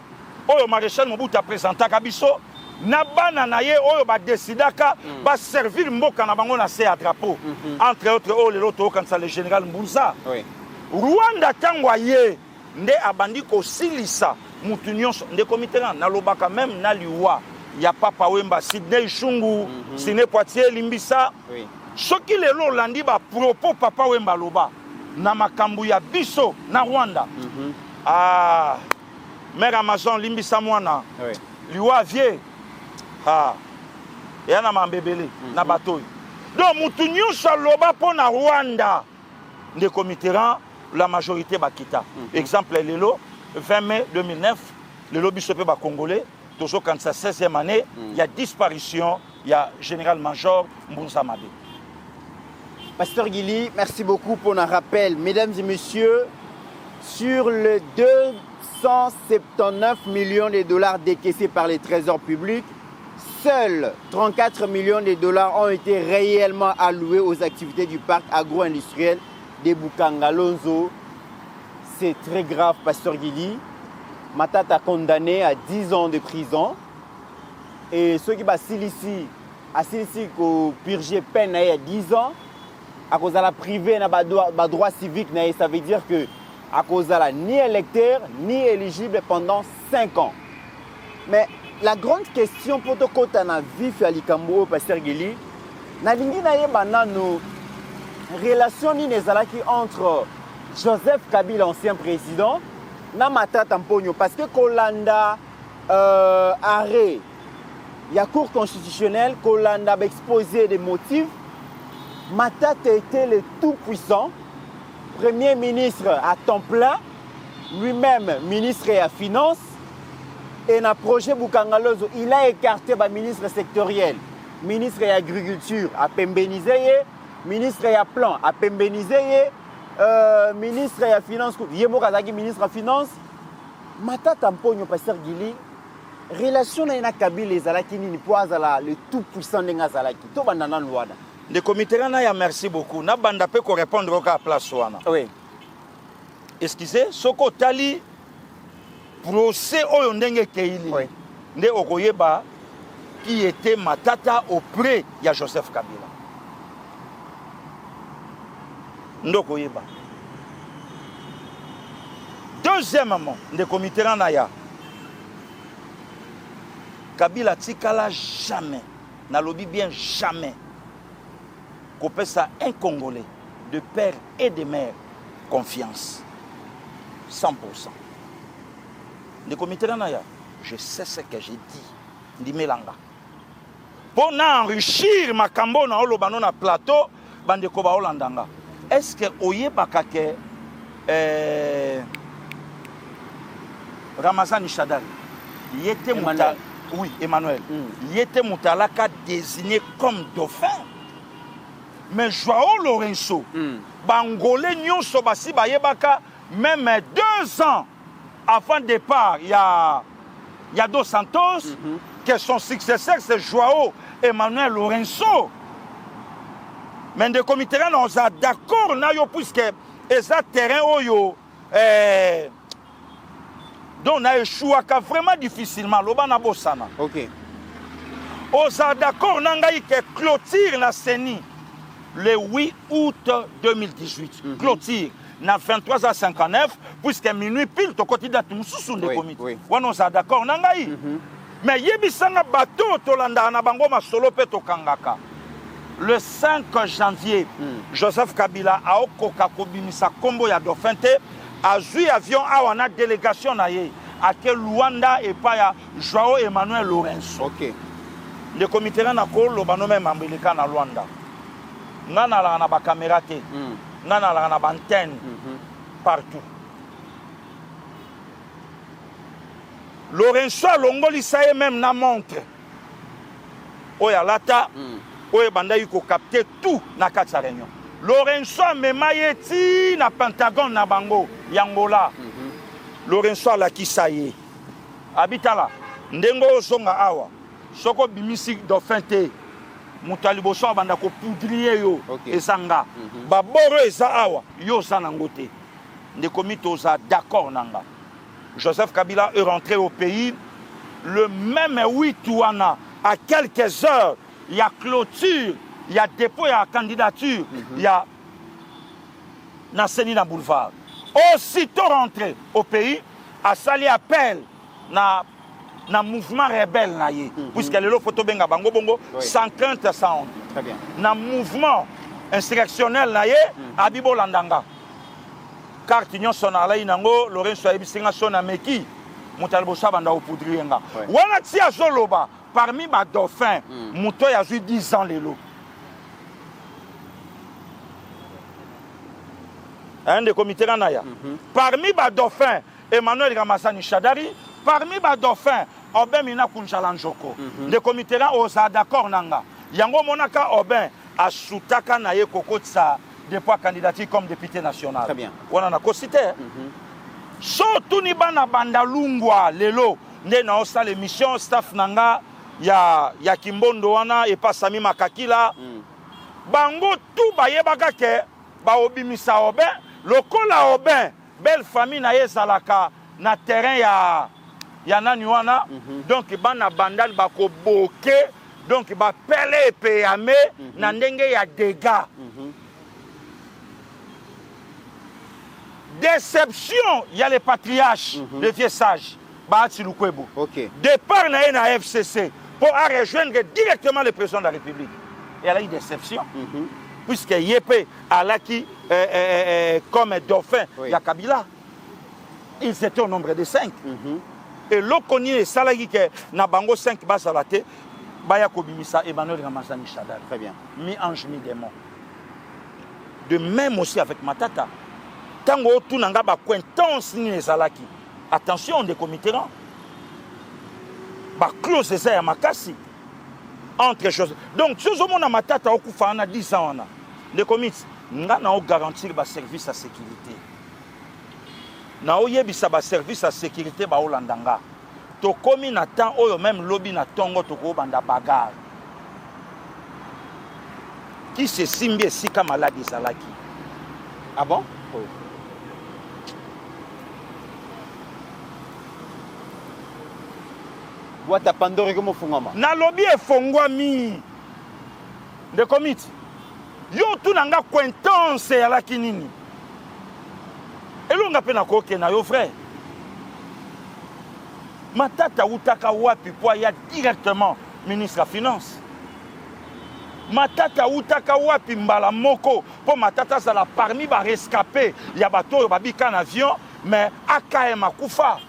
oyo maréchal Mobutu a présenté kabiso na bana na ye oyo ba décidaka ba servir mboka na bango na se à drapeau entre autres o lelo to kanisa le général Mbunza. Oui. Rwanda tangwa ye nde abandi ko silisa mutu nyonso nde comité na lobaka même na liwa ya Papa Wemba Sidney Chungu Sine Poitier Limbisa. Oui. Soki lelo landi ba propos Papa Wemba loba na makambu ya biso na Rwanda. Ah, mère Amazon Limbisa mwana. Oui. Liwa vie. Ah. Ya na mambebele na batoy. Donc mutu nyonso loba po na Rwanda de comité la majorité bakita. Exemple lelo 20 mai 2009 le lobby sope ba congolais toujours quand sa 16e année il y a disparition il y a général-major Mbunza Mabe. Pasteur Guili, merci beaucoup pour un rappel. Mesdames et messieurs, sur le 279 millions de dollars décaissés par les trésors publics, seuls 34 millions de dollars ont été réellement alloués aux activités du parc agro-industriel de Bukangalonzo. C'est très grave, Pasteur Guili. Matata condamné à 10 ans de prison. Et ceux qui sont ici, pour purger peine à 10 ans, à cause de la privée na droit civique, ça veut dire que à cause de la ni électeur ni éligible pendant 5 ans. Mais la grande question pour te côté na vif à Likambo, Pasteur Gili, na lingi na yeba nano relation ni nezalaki entre Joseph Kabila, ancien président, na Matata Mponyo, parce que Kolanda arrêt, il y a cour constitutionnelle, Kolanda a exposé des motifs. Matata était le tout-puissant, premier ministre à temps plein, lui-même ministre et à finances, et dans le projet Bukangalozo, il a écarté le ministre sectoriel, ministre et agriculture à Pembénisé, ministre et à plan à Pembénisé, ministre et à finances, Yemo Kazaki, ministre à finances. Matata Mponyo, Pasteur Gili, relation na Kabila ezalaki nini po azala le tout puissant ndenga azalaki to bandana lwana de comité na ya merci beaucoup na banda pe ko répondre au place wana oui excusez soko tali procès oyo ndenge keili oui nde okoyeba qui était Matata auprès ya Joseph Kabila ndoko yeba deuxièmement de comité na ya Kabila tikala jamais, n'alobi bien jamais, qu'on peut ça un Congolais de père et de mère confiance, 100%. Le comité d'Anaya, je sais ce que j'ai dit, Ndimelanga. Pour enrichir ma cambo na olobano na plateau, bande koba olandanga. Est-ce que oyeba kake Ramazan Ishadari, il était Moutal. Oui, Emmanuel. Il était Moutalaka désigné comme dauphin. Mais Joao Lorenzo, Bangolais Nyonso Basi Bayebaka, même 2 ans avant le départ, il y a Dos Santos, que son successeur c'est Joao Emmanuel Lorenzo. Mais de comité là, on est d'accord, puisque c'est un terrain où donc on a échoué vraiment difficilement. Ok. On est d'accord, on a que clôture la CENI le 8 août 2018. Clôture na 23h59, puisque minuit pile, tu côté de tout sous le comité. On est d'accord, on a mais yebisanga bateau tolanda na bango masolo pe to kangaka. Le 5 janvier, Joseph Kabila a okoka kobimisa kombo ya dauphin te. A vu avion a wana délégation na ye à quel Luanda et pas ya Joao Emmanuel Lorenzo. OK. Le comité na ko lo banome mambeleka na Luanda. Ngana la na ba caméra te. Ngana la na ba antenne partout. Lorenzo longoli saye même na montre. Oya lata oya banda yuko capter tout na kati réunion. Lorenzo Memayeti na Pentagone na bango yangola. Lorenzo la kisaye. Habitala ndengo songa awa. Soko bimisi dauphin te. Mutaliboso banda ko poudrier yo esanga. Baboro eza awa yo sanango te. Ndeko mitoza d'accord nanga. Joseph Kabila est rentré au pays le même 8 ouana à quelques heures, il y a clôture. Il y a dépôt, il y a candidature, il y a Nasseni na boulevard. Aussitôt rentré au pays, a sali appel na mouvement rebelle na ye, puisque le photo benga bango bongo, sans crainte, sans honte. Très bien. Na mouvement insurrectionnel na ye, abibo landanga. Carte union sonala inango, Lorenzo abisinga sona meki, mutalbosa banda opoudrienga. Wana tia zoloba, parmi ma dauphin, muto ya 10 ans lelo. Un des comités Naya. Parmi les dauphins, Emmanuel Ramazani Shadari, parmi les dauphins, Oben Mina Kunchalan Joko. Les comités là, on est d'accord Nanga. Yango Monaka Oben a soutaka Naye Kokotsa depuis candidature comme député national. Très bien. On en a cosité. Surtout ni bana banda lungwa lelo, ne na osa l'émission staff Nanga, ya Kimbondo wana et pas Sami Makakila. Bango tout bayebaka ke ba obimisa Oben. Lokola Oben, belle famille na yezalaka na terrain ya nani wana donc bana bandal bako boke donc ba pele pe yame na ndenge ya dégâts Déception, il y a les patriarches, les vieux sages. Ok. Départ na na FCC pour rejoindre directement le président de la République. Et elle a eu déception. Puisque Yépé a l'acquis comme dauphin, il y a Kabila. Ils étaient au nombre de 5. Et l'Okoni et Salagi qui na bango 5 bas à la tête, Baya Kobimisa, Emmanuel Ramazani Chadal. Très bien. Mi-ange, mi-démon. De même aussi avec Matata. Tango tout nanga ba cointance ni les Salaki. Attention, des comités. Ba close ça ya makasi. Entre choses. Donc, si on a Matata au Koufana 10 ans, les comités, nous avons garantir le service à sécurité. Nous avons un service à sécurité au Landanga. To komi na temps oyo même lobby na tongo to ko banda bagarre. Qui se simbi sika maladi salaki. Ah bon? Oui. Wata Pandore comme fungama. Na lobby e fongwami. De comité. Yo tu nanga cointance ya la kinini. Elonga pe na koke na yo frère. Matata utaka wapi po ya directement ministre de la Finance. Matata utaka wapi mbala moko po Matata sala parmi ba rescapé ya bato babika en avion mais AKM akufa.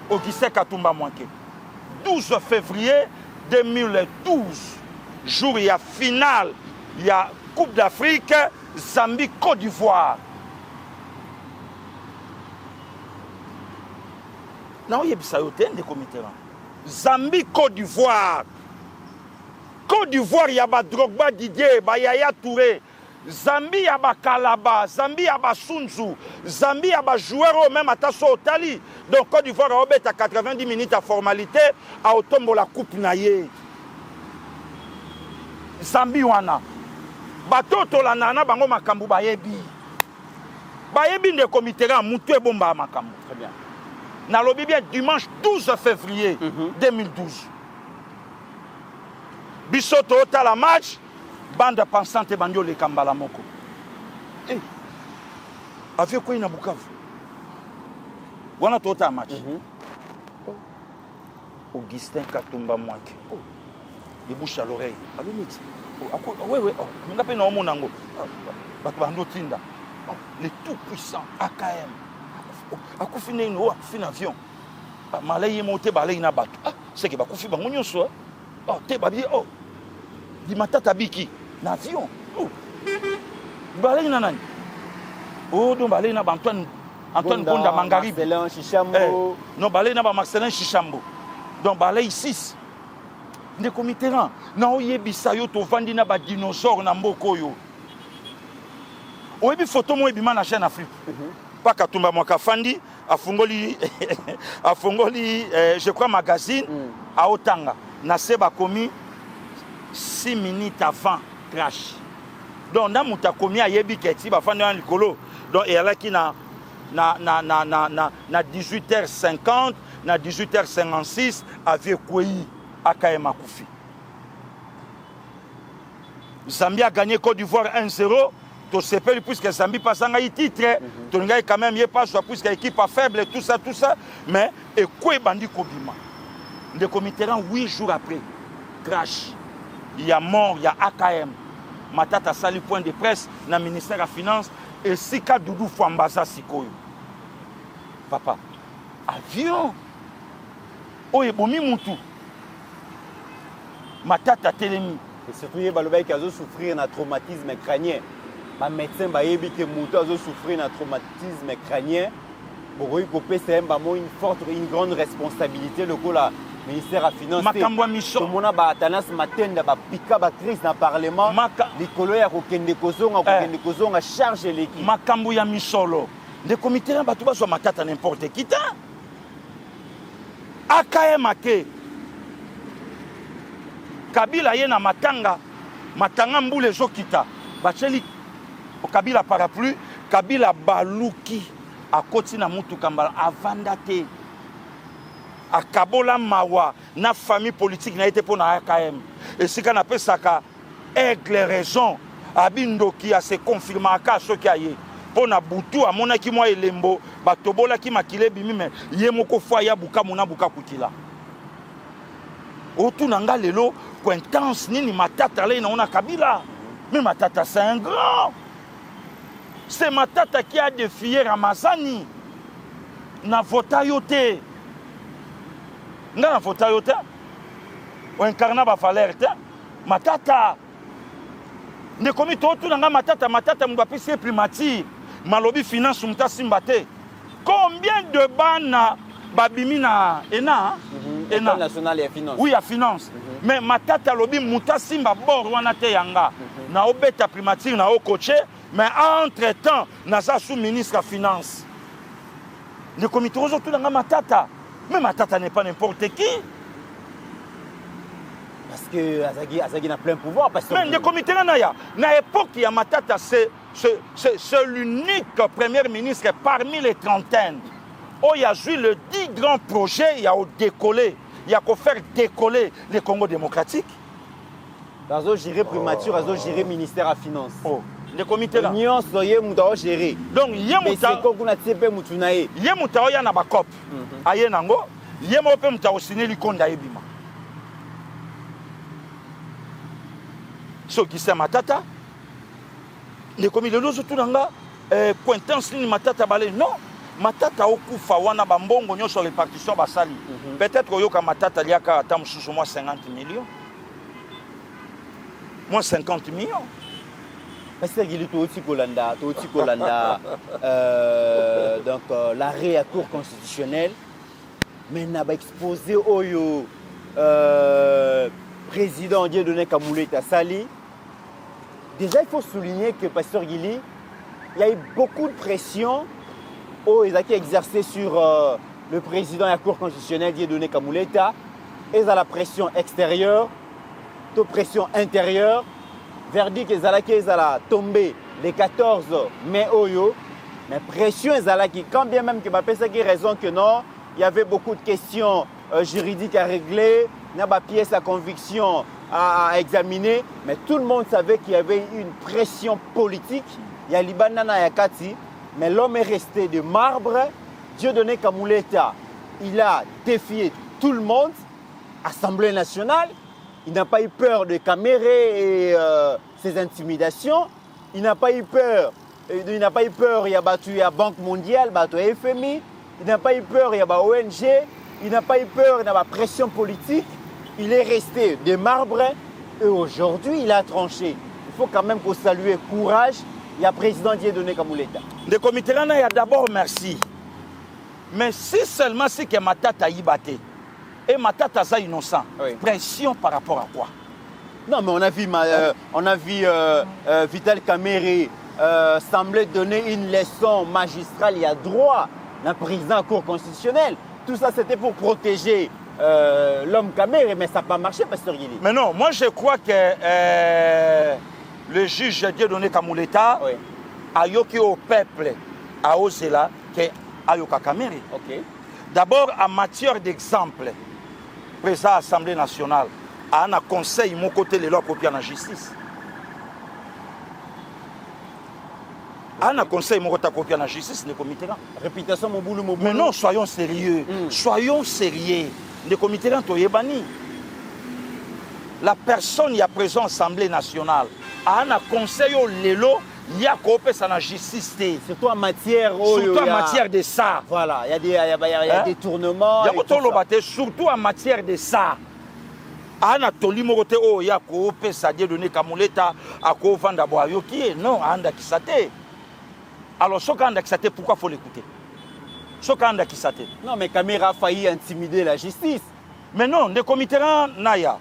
Augustin Katumba manqué. 12 février 2012, jour il y a finale, il y a Coupe d'Afrique, Zambie, Côte d'Ivoire. Non, il y a des comités. Zambie, Côte d'Ivoire. Côte d'Ivoire, il y a Drogba Didier, Yaya Touré. Zambie, il y a Kalaba. Zambie, il y a Sunzu. Zambie, il y a joueur même à Tasso Otali. Donc, Côte d'Ivoire, il y a 90 minutes à formalité à Otombo la Coupe Naye. Zambie, wana. Bato Tolanana, Bango Makambu, Bayebi. Bayebi, des comités, Moutou Bomba Makambu. Très bien. Dans le bien dimanche 12 février 2012. Bisoto ota la match, bande pensante bandio le Kambala Moko. Eh, avec quoi il y a Bukavu? Wana tota match. Augustin Katumba Mwanke. Il bouche à l'oreille. Allô, Miti. Oui, oui. On a peine au Monango. Les tout-puissants AKM. Akufine ino akufine avion malaye moté balaye na bato c'est que bakufi bango nyonso te babi di Matata biki na avion balaye na nani donc balaye na Antoine Bonda Mangaribe Marcelin Chichambo non balaye na Marcelin Chichambo donc balaye 6 de comité rang na oyebisa yo to vandi na ba dinosaure na mboko yo oyebi photo mo ebima na chaîne Afrique. Pas Katumba Mwaka Fandi, a Fongoli, je crois, magazine, à Otanga. Naseba commis 6 minutes avant crash. Donc, dans Mouta commis à Yebi Keti, Bafandi en Nicolo. Donc, il y a là qui na 18h50, na 18h56, avec Kouyi, AKM Akoufi. Zambie a gagné Côte d'Ivoire 1-0. To sepeli puisque Zambie passe en titre, to ngai quand même y pas soit puisque l'équipe faible tout ça, mais et quoi bandi kobima. Le comité 8 jours après crash. Il y a mort, il y a AKM. Matata sali point de presse dans le ministère de la Finance et Sika Doudou Fouambaza Sikoyo. Papa, avion. Oye bomi mutu. Matata telemi. Et surtout il y a balobay qui a souffrir d'un traumatisme crânien. Les médecins bayebi que Mouto a souffert d'un traumatisme crânien. Pour eux, une grande responsabilité. Le ministère de la Finance. Makambo Michon. Tout le monde a Atanas Matenda, Pika, crise dans le Parlement. Les collègues ont chargé l'équipe. Makambo ya Micholo. Les comités ont battu sur Matata n'importe qui. AKM Ake. Kabila yena Matanga. Matanga Mboule Zokita. Bacheli. Kabila parapluie, Kabila baluki à côté na mutu kambala avandate à Kabola mawa na famille politique n'a été pour na AKM et si qu'on appelle ça ka aigle raison abindo qui a se confirmé à ceux qui aillé pona butu amonaki mwa elembo batobolaki makile bimi me ye moko fwa ya buka mona buka kutila otuna nga lelo cointance nini Matata là inaona Kabila mais Matata c'est un grand, c'est Matata qui a défié Ramazani na vota yote nga na vota yote o incarna ba valeur te Matata ne komi to otuna nga Matata mbapisi primature malobi finance muta simbate combien de bana babimi na ENA École nationale et finance. Oui, à finance. Mais Matata lobi muta simba bor wana te yanga. Na obeta primature na o coaché, mais entre-temps na sa sous-ministre à finance. Le comité aujourd'hui dans Matata. Mais Matata n'est pas n'importe qui. Parce que Azagi n'a plein pouvoir. Parce que mais le comité na époque il y a Matata c'est l'unique premier ministre parmi les trentaines. Oh, il y a joué le 10 grands projets, il y a décollé, il y a qu'à faire décoller le Congo démocratique. Azo gérer primature, Azo gérer ministère à finance. Oh, le comité là. Union soye mutao gérer. Donc yé muta. Ko kuna tsepe mutunaye. Yé muta oya na ba cop. Aye nango, yé mo pe muta osine likonda ebima. So qui c'est Matata? Le comité lozo tout nanga cointance ni Matata balé non. Matata okufa wana bambongo nyo sur les partitions basali. Peut-être oyoka Matata liaka ata mususu moi 50 millions. Moi 50 millions. Parce que il est aussi Kolanda, donc l'arrêt à cour constitutionnelle mais n'a pas exposé au président Dieudonné Kamuleta Sali. Déjà il faut souligner que Pasteur Guili, il y a eu beaucoup de pression ils ont exercé sur le président de la Cour constitutionnelle Dieudonné Kamuleta et à la pression extérieure, de pression intérieure. Verdict qu'ils allaient tomber le 14 mai Oyo, mais pression qui quand bien même que Mbappé a raison que non, il y avait beaucoup de questions juridiques à régler, il y a des pièces à conviction à examiner, mais tout le monde savait qu'il y avait une pression politique. Il y a Libanana Yakati. Mais l'homme est resté de marbre. Dieudonné Kamuleta, il a défié tout le monde. Assemblée nationale, il n'a pas eu peur de camérer et ses intimidations. Il n'a pas eu peur. Il n'a pas eu peur. Il a battu la Banque mondiale, battu la FMI. Il n'a pas eu peur. Il y a la ONG. Il n'a pas eu peur. Il n'a pas de pression politique. Il est resté de marbre. Et aujourd'hui, il a tranché. Il faut quand même qu'on salue courage. Il y a le président Dieudonné Kamuleta. Le comité là, il y a d'abord merci. Mais si seulement c'est que Matata y battait, et Matata est innocent, oui. Pression par rapport à quoi? Non, mais on a vu Vital Kamerhe sembler donner une leçon magistrale. Il y a droit d'un président à la Cour constitutionnelle. Tout ça, c'était pour protéger l'homme Kamerhe, mais ça n'a pas marché, Pasteur Guili. Mais non, moi je crois que le juge Dieudonné Kamuleta a yoki au peuple à Ozela que Ayoka Kamerhe. Okay. D'abord, en matière d'exemple, président de l'Assemblée nationale, a un conseil mon côté les lois pour la justice. A un conseil mon côté pour la justice, le comité là. Réputation mon boulot. Mais non, soyons sérieux. Soyons sérieux. Le comité là, Toyebani. La personne y a présent à l'Assemblée nationale. A un conseil au Lelo, il y a coopé ça la justice. Surtout en matière de ça. Voilà, il y a des tournements. Surtout en matière de ça. Ana tolimo kote o ya coopé ça Dieudonné Kamuleta à ko vanda boyo qui non anda kisate. Alors ce kanda kisate pourquoi faut l'écouter? Ce kanda kisate. Non mais Kamerhe a failli intimider la justice. Mais non, le comité naya.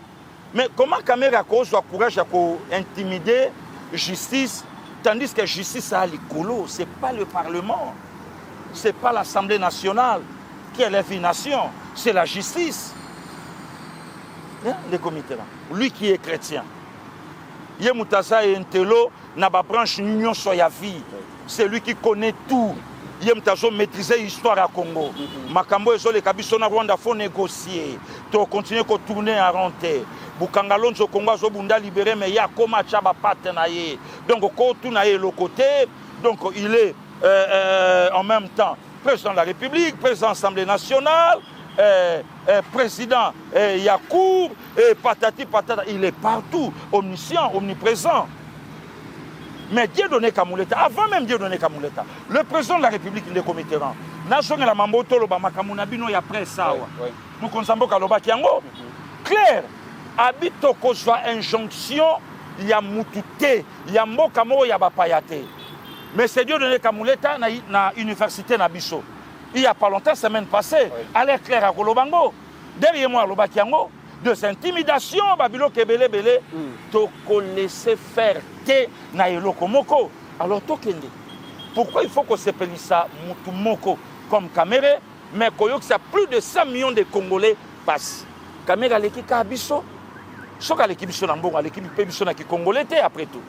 Mais comment Kamerhe a cause le courage à intimider justice tandis que justice a l'écolo, ce n'est pas le Parlement, ce n'est pas l'Assemblée nationale qui élève une nation, c'est la justice. Hein, le comité là. Lui qui est chrétien. Yé Moutassa et Ntelo n'a pas branche union sur la vie. C'est lui qui connaît tout. Yé Moutazo maîtriser l'histoire à Congo. Makambo et Zole Kabiso na Rwanda faut négocier. Tu continuer à tourner en renté. Bukangalonzo Congo zo bunda libéré mais ya koma chaba patenaye. Donc ko tout na le côté. Donc il est en même temps président de la République, président de l'Assemblée nationale, président Yacoub, patati patata, il est partout, omniscient, omniprésent. Mais Dieu donné Kamouleta, avant même Dieu donné Kamouleta, le président de la République de Comitteran, Nation la Mamboto, le Bamakamounabi, il y a près ça. Nous consommons Kaloba Kiango. Claire, habite au Kozwa injonction, il y a Moutouté, il y a Mokamo, il y a Bapayate. Mais c'est Dieu donné Kamouleta dans l'université Nabiso. Il n'y a pas longtemps, semaine passée, allez Claire à Kolobango. Derrière moi, Loba Kiango. De intimidation, Babilo Kebele Bele, toko laisser faire te na eloko moko. Alors tokende. Pourquoi il faut qu'on s'appelle ça mutu moko comme caméra, mais qu'il y a plus de 100 millions de Congolais passent. Caméra l'équipe Kabiso, soka l'équipe biso na mbongo, l'équipe biso na ki Congolais te après tout.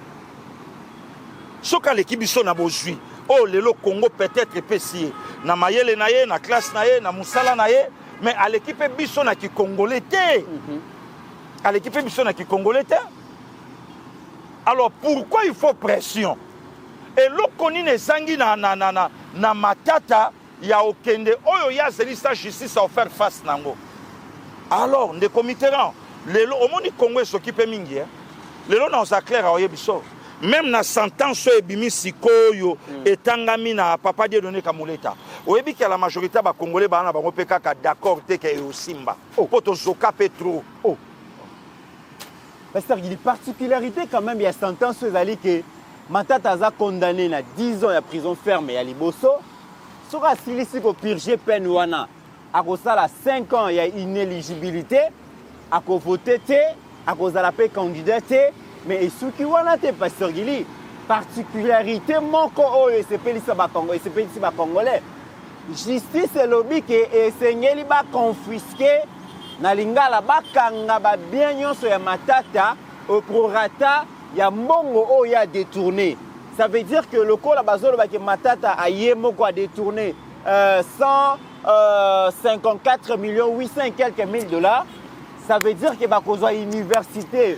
Soka l'équipe biso na bozui. Oh lelo Congo peut-être pesier na mayele na ye, na classe na ye, na musala na ye. Mais à l'équipe Bissona qui congolais, à l'équipe Bissona qui congolais. Alors pourquoi il faut pression? Et l'okoni ne zangi na matata ya okende oyo ya zelisa justice à faire face nango. Alors les comitéran, lelo omoni Congo s'occupe mingi. Lelo na osa clair a oyebiso. Même na sentence ebimi sikoyo etangami na papa Dieu donné Kamuleta. Oyebi que la majorité ba congolais ba na bango peka ka d'accord te ke osimba. Poto zoka petro. Pasteur, il y a une particularité quand même, il y a sentence que Matata a condamné à 10 ans de prison ferme à Liboso. Sera silisi ko purger peine wana. A cause de 5 ans, il y a inéligibilité. A cause voter te, a cause de la paix candidaté. Mais ce qui est pasteur Gili, particularité moko o SPLC ba Congolais. Justice et lobby qui est sengeli ba confisqué na lingala ba kanga ba bien nyonso ya Matata au prorata ya mbongo o ya détourné. Ça veut dire que le col bazolo ba ke Matata a yemoko a détourné 154 millions 800 et quelques mille dollars. Ça veut dire que ba kozwa université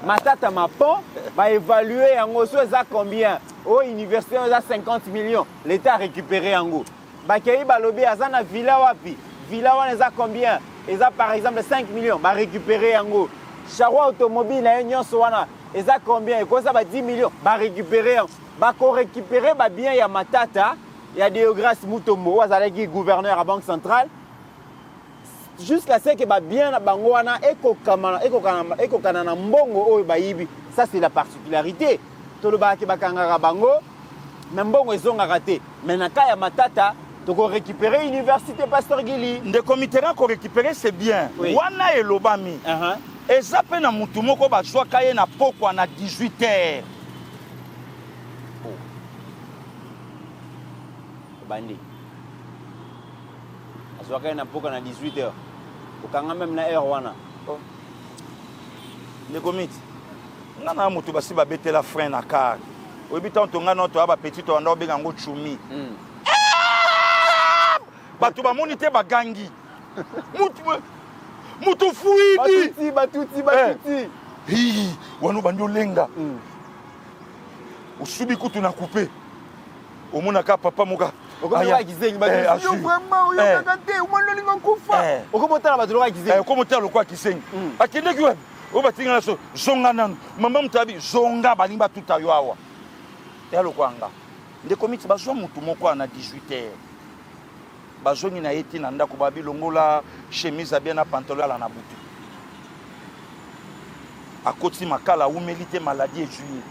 Matata Mapon va évaluer en gros ça combien? Au université on a 50 millions. L'État a récupéré en gros. Bakei balobi azana villa wapi? Villa wana za combien? Ils a par exemple 5 millions. Va récupérer en gros. Charwa automobile na nyonso wana. Ils a combien? Et quoi ça va 10 millions. Va récupérer. Va récupérer ba bien ya Matata. Il y a Deogrâce Mutombo, azalaki gouverneur à Banque centrale. Jusqu'à ce que bien bango wana ekokana na mbongo oyo bayibi. Ça c'est la particularité. Toloba ke bakanga bango mais mbongo ezonga raté. Mais na kaya Matata to récupérer université Pasteur Gili. De comitéran ko récupérer c'est bien. Oui. Wana elobami. Ezape na mutu moko bazwa kaye na pokwa na 18h. Bandi. Azwa kaye na pokwa na 18h. Okanga même na heure wana. Le comité. Ngana mutu basi ba betela frein na car. Oyebi tanto ngana to aba petit to anda obenga ngo chumi. Batu ba monite bagangi. Mutu fuidi. Batuti. Hi, wanu bandio lenga. Usubi kutu na couper. Omona ka papa moka. Okomotala kizengi batu. Yo vraiment oyo kakate umando linga kufa. Okomotala batu loka kizengi. Okomotala lokwa kizengi. Akende kiwe. Obatinga na so zonga nanu. Mama mutabi zonga balimba tuta yo awa. Ya lokwanga. Nde komiti bazwa mutu moko na 18h. Bazongi na yeti na ndako babi longola chemise bien na pantalon la na butu. Akoti makala umélité maladie et juillet.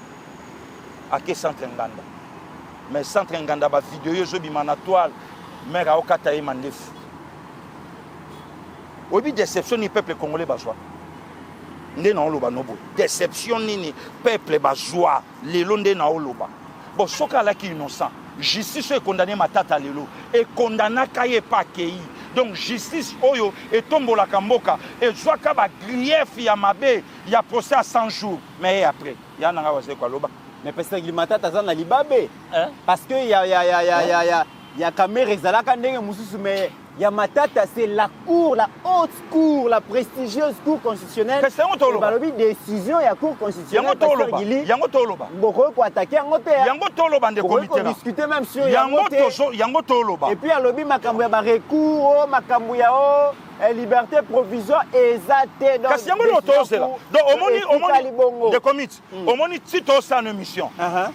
Ake centre nganda. Mais centre nganda ba vidéo zo bima na toile mère aokata e mandefu. Obi déception ni peuple congolais bazwa. Nde na oloba nobo. Déception nini peuple bazwa lelo nde na oloba. Bon soka la ki innocent. Justice est condamné Matata lelo et condamna kaye pa kei. Donc justice oyo et tombo la kamboka et zwaka ba grief ya mabe ya procès à 100 jours mais après ya nanga wase kwa loba. Mais parce que Matata za na libabe parce que ya caméra ezalaka ndenge mususu mais Yamatata, c'est la cour, la haute cour, la prestigieuse cour constitutionnelle. C'est un toloba. La décision de la cour constitutionnelle. Yango toloba. Beaucoup pour attaquer en côté. Yango toloba de comité. Discuter même sur Yango toloba. Et puis à lobby makambu ya recours, makambu ya liberté provisoire exacte. Kasi yango lotoze là. Donc omoni de comité. Omoni tito sa émission.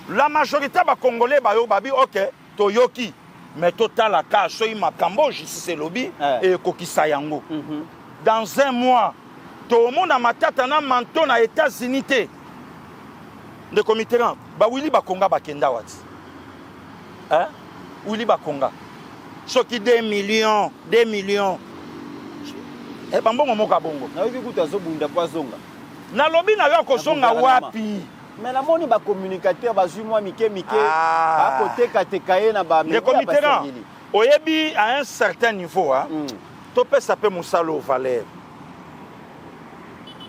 La majorité ba congolais ba yo babi OK, toyoki. Mais total la cas soy makambo justice lobby et kokisa yango. Dans un mois, tout le monde a matata na manto na États-Unis de comité ba Willy Bakonga bakenda wati. Hein? Willy Bakonga. Ce qui 2 millions. Eh bambongo moka bongo. Na yoki kuta zo bunda kwa zonga. Na lobby na yo ko zonga wapi? Mais la moni ba communicateur ba zui moi mike ba côté katekaye na ba les comités oyebi à un certain niveau hein to peut saper musalo valeur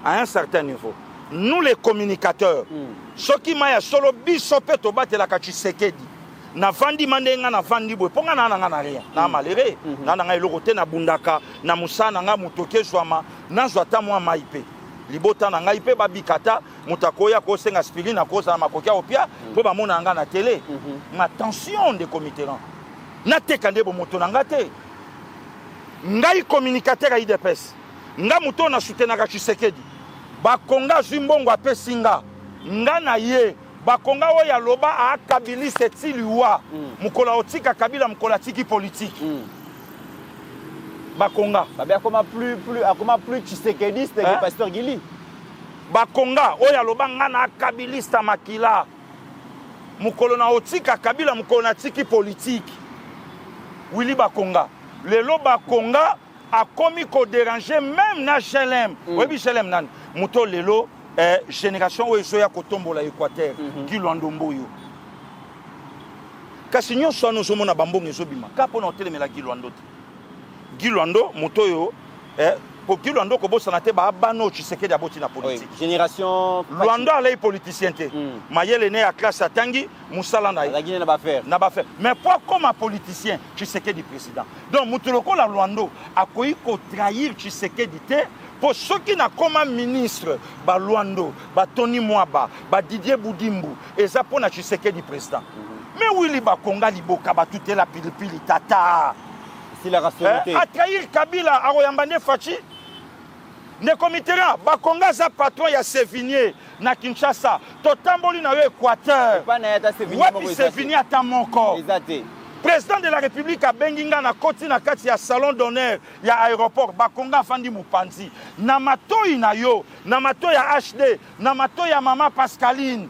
à un certain niveau nous les communicateurs ceux qui m'a solo biso pe to batela ka Tshisekedi na vandi mandenga na vandi boy ponga na nga na rien na malere na nga ilokote na bundaka na musana nga mutoke zwama na zwata moi maipe libota na ngai pe babikata mutakoya ko senga aspirine akoza makokia opia po ba mona nga na télé ma tension de comité na tekande bo moto na ngate ngai communicateur à IDPS nga moto na soutenaka Tshisekedi bakonga zimbongo apesinga nga na ye bakonga oya loba a kabili setiliwa mukola otika kabila mukola tiki politique bakonga akoma plus Tshisekediste que pasteur Gili bakonga oya loba nga na kabilista makila mukolo na otika kabila mukolo na tiki politique Willy Bakonga lelo bakonga a komi ko déranger même na GLM webi GLM nan muto lelo génération oyo ya kotombola Équateur Gilwando Mboyo kasi nyonso ano zomona bambongo ezobima kapo na otelemela Gilwando motoyo pour Gilwando ko bossa na te ba bano Tshisekedi aboti na politique génération Lwando alay politicien te mayele né à classe atangi musala na la Guinée na ba faire mais pas comme un politicien Tshisekedi président donc mutuloko la Lwando akoyi ko trahir Tshisekedi te pour ceux qui na comme ministre ba Lwando ba Tony Mwaba ba Didier Boudimbu et ça pour na Tshisekedi président mais Willy Bakonga liboka ba tutela pilipili tata si la rationalité a trahir Kabila a Royambane Fachi ne commitera Bakonga za patron ya Sévigné na Kinshasa totamboli na Équateur wapi Sévigné ata moko président de la République a benginga na koti na kati ya salon d'honneur ya aéroport Bakonga fandi mupanzi na matoi na yo na matoi ya HD na matoi ya mama Pascaline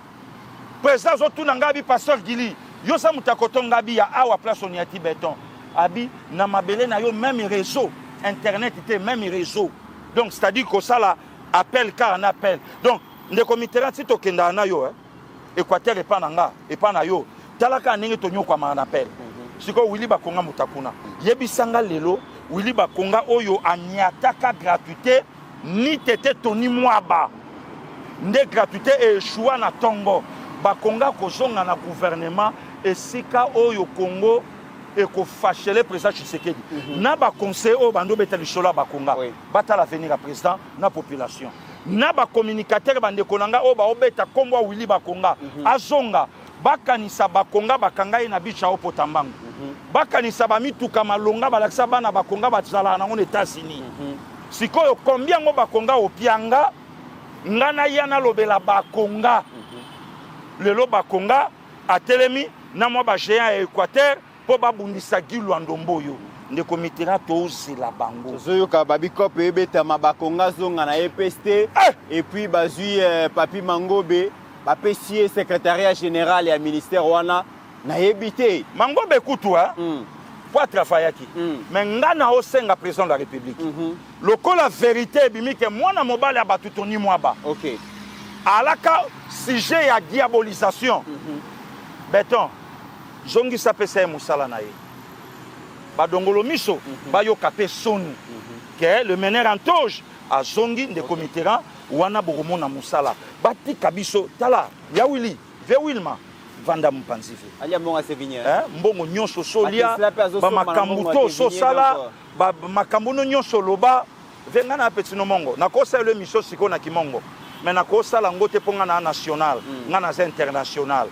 président zotuna ngabi pasteur Gili yo sa mutakoto ngabi ya awa place oniati béton abi na mabele na yo même réseau internet était même réseau donc c'est-à-dire que ça là appel car un appel donc les comités là si to kenda na yo Équateur et pas nanga et pas na yo talaka ndenge to nyoko ma appel siko Willy Bakonga mutakuna yebisanga lelo Willy Bakonga oyo aniataka gratuité ni tete Tony Mwaba nde gratuité et choix na tongo Bakonga kozonga na gouvernement et sika oyo Congo et qu'on fâche le président Tshisekedi. Na ba conseil au bando beta lishola Bakonga. Bata l'avenir à président na population. Na ba communicateur bande konanga o ba obeta kombo Willy Bakonga. Azonga bakanisa Bakonga bakanga ina bicha o potambango. Bakanisa ba mituka malonga balakisa bana Bakonga batzala na on États-Unis. Sikoyo combien ngo Bakonga opianga ngana yana lobela Bakonga. Lelo Bakonga a telemi na mo ba géant à Équateur pour babundisa Gilwando Mboyo ne commettra tous la bango zoyoka babikop ebeta mabakonga zonga na EPST et puis bazui papi Mangobe bapesier secrétariat général et ministère wana na ebité Mangobe kutua pour travailler qui mais ngana osenga président de la République lokola vérité bimi que mwana mobali abatu Tony Mwaba OK alaka sujet ya diabolisation béton zongi sapesa musala na ye badongolo miso bayoka pe soni que le meneur en toge a zongi de comitera wana boromona musala batika biso tala ya Willy ve Wilma vanda mopanzi ve alia mbongo Sévigné mbongo nyonso solia bamakambo to sosala makambo no nyonso loba venga na petino mongo nakosala émission siko na kimongo mais nakosala ngo te ponga na national nga na international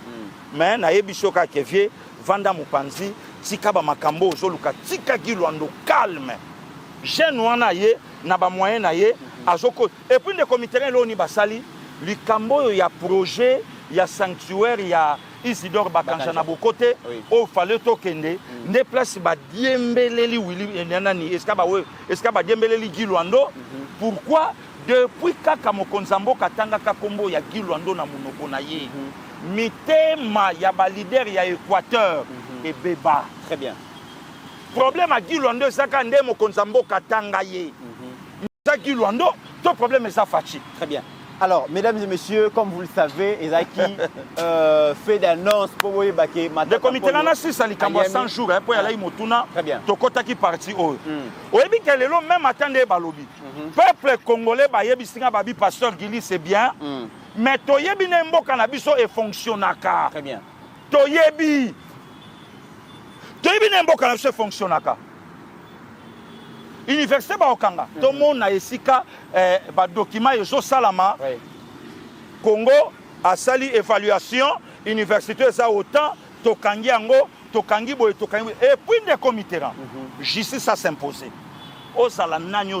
mais na yebiso ka kevie vanda mopanzi tika bamakambo ozoluka tika Gilwando calme jeune wana ye na ba moyen na ye azoko et puis de comité lo ni basali likambo ya projet ya sanctuaire ya Isidore Bakanja na bokote o fallait to kende ne place ba diembeleli wili nani eska ba diembeleli Gilwando pourquoi depuis kaka mokonzambo katanga ka kombo ya Gilwando na monoko na ye mitema ya ba leader ya Équateur et beba très bien problème à Gilwando saka nde mokonzambo katanga ye ça Gilwando ton problème est ça fachi très bien. Alors, mesdames et messieurs, comme vous le savez, Ezaki fait d'annonce pour vous évacuer. Le comité là, c'est ça, il y a 100 jours pour aller Motuna. Très bien. Tokota qui parti au. Au début, qu'elle est là, même attendez balobi. Peuple congolais, bayebi singa babi pasteur Gili, c'est bien. Mais toyebi nembo cannabis est fonctionnaka. Très bien. Toyebi nembo cannabis fonctionnaka. Université Baokanga, tout le monde a esika document ezo salama. Congo a sali évaluation, université ça autant tokangi ango, tokangi boy tokangi et puis des comités là. Justice ça s'imposer. O salanani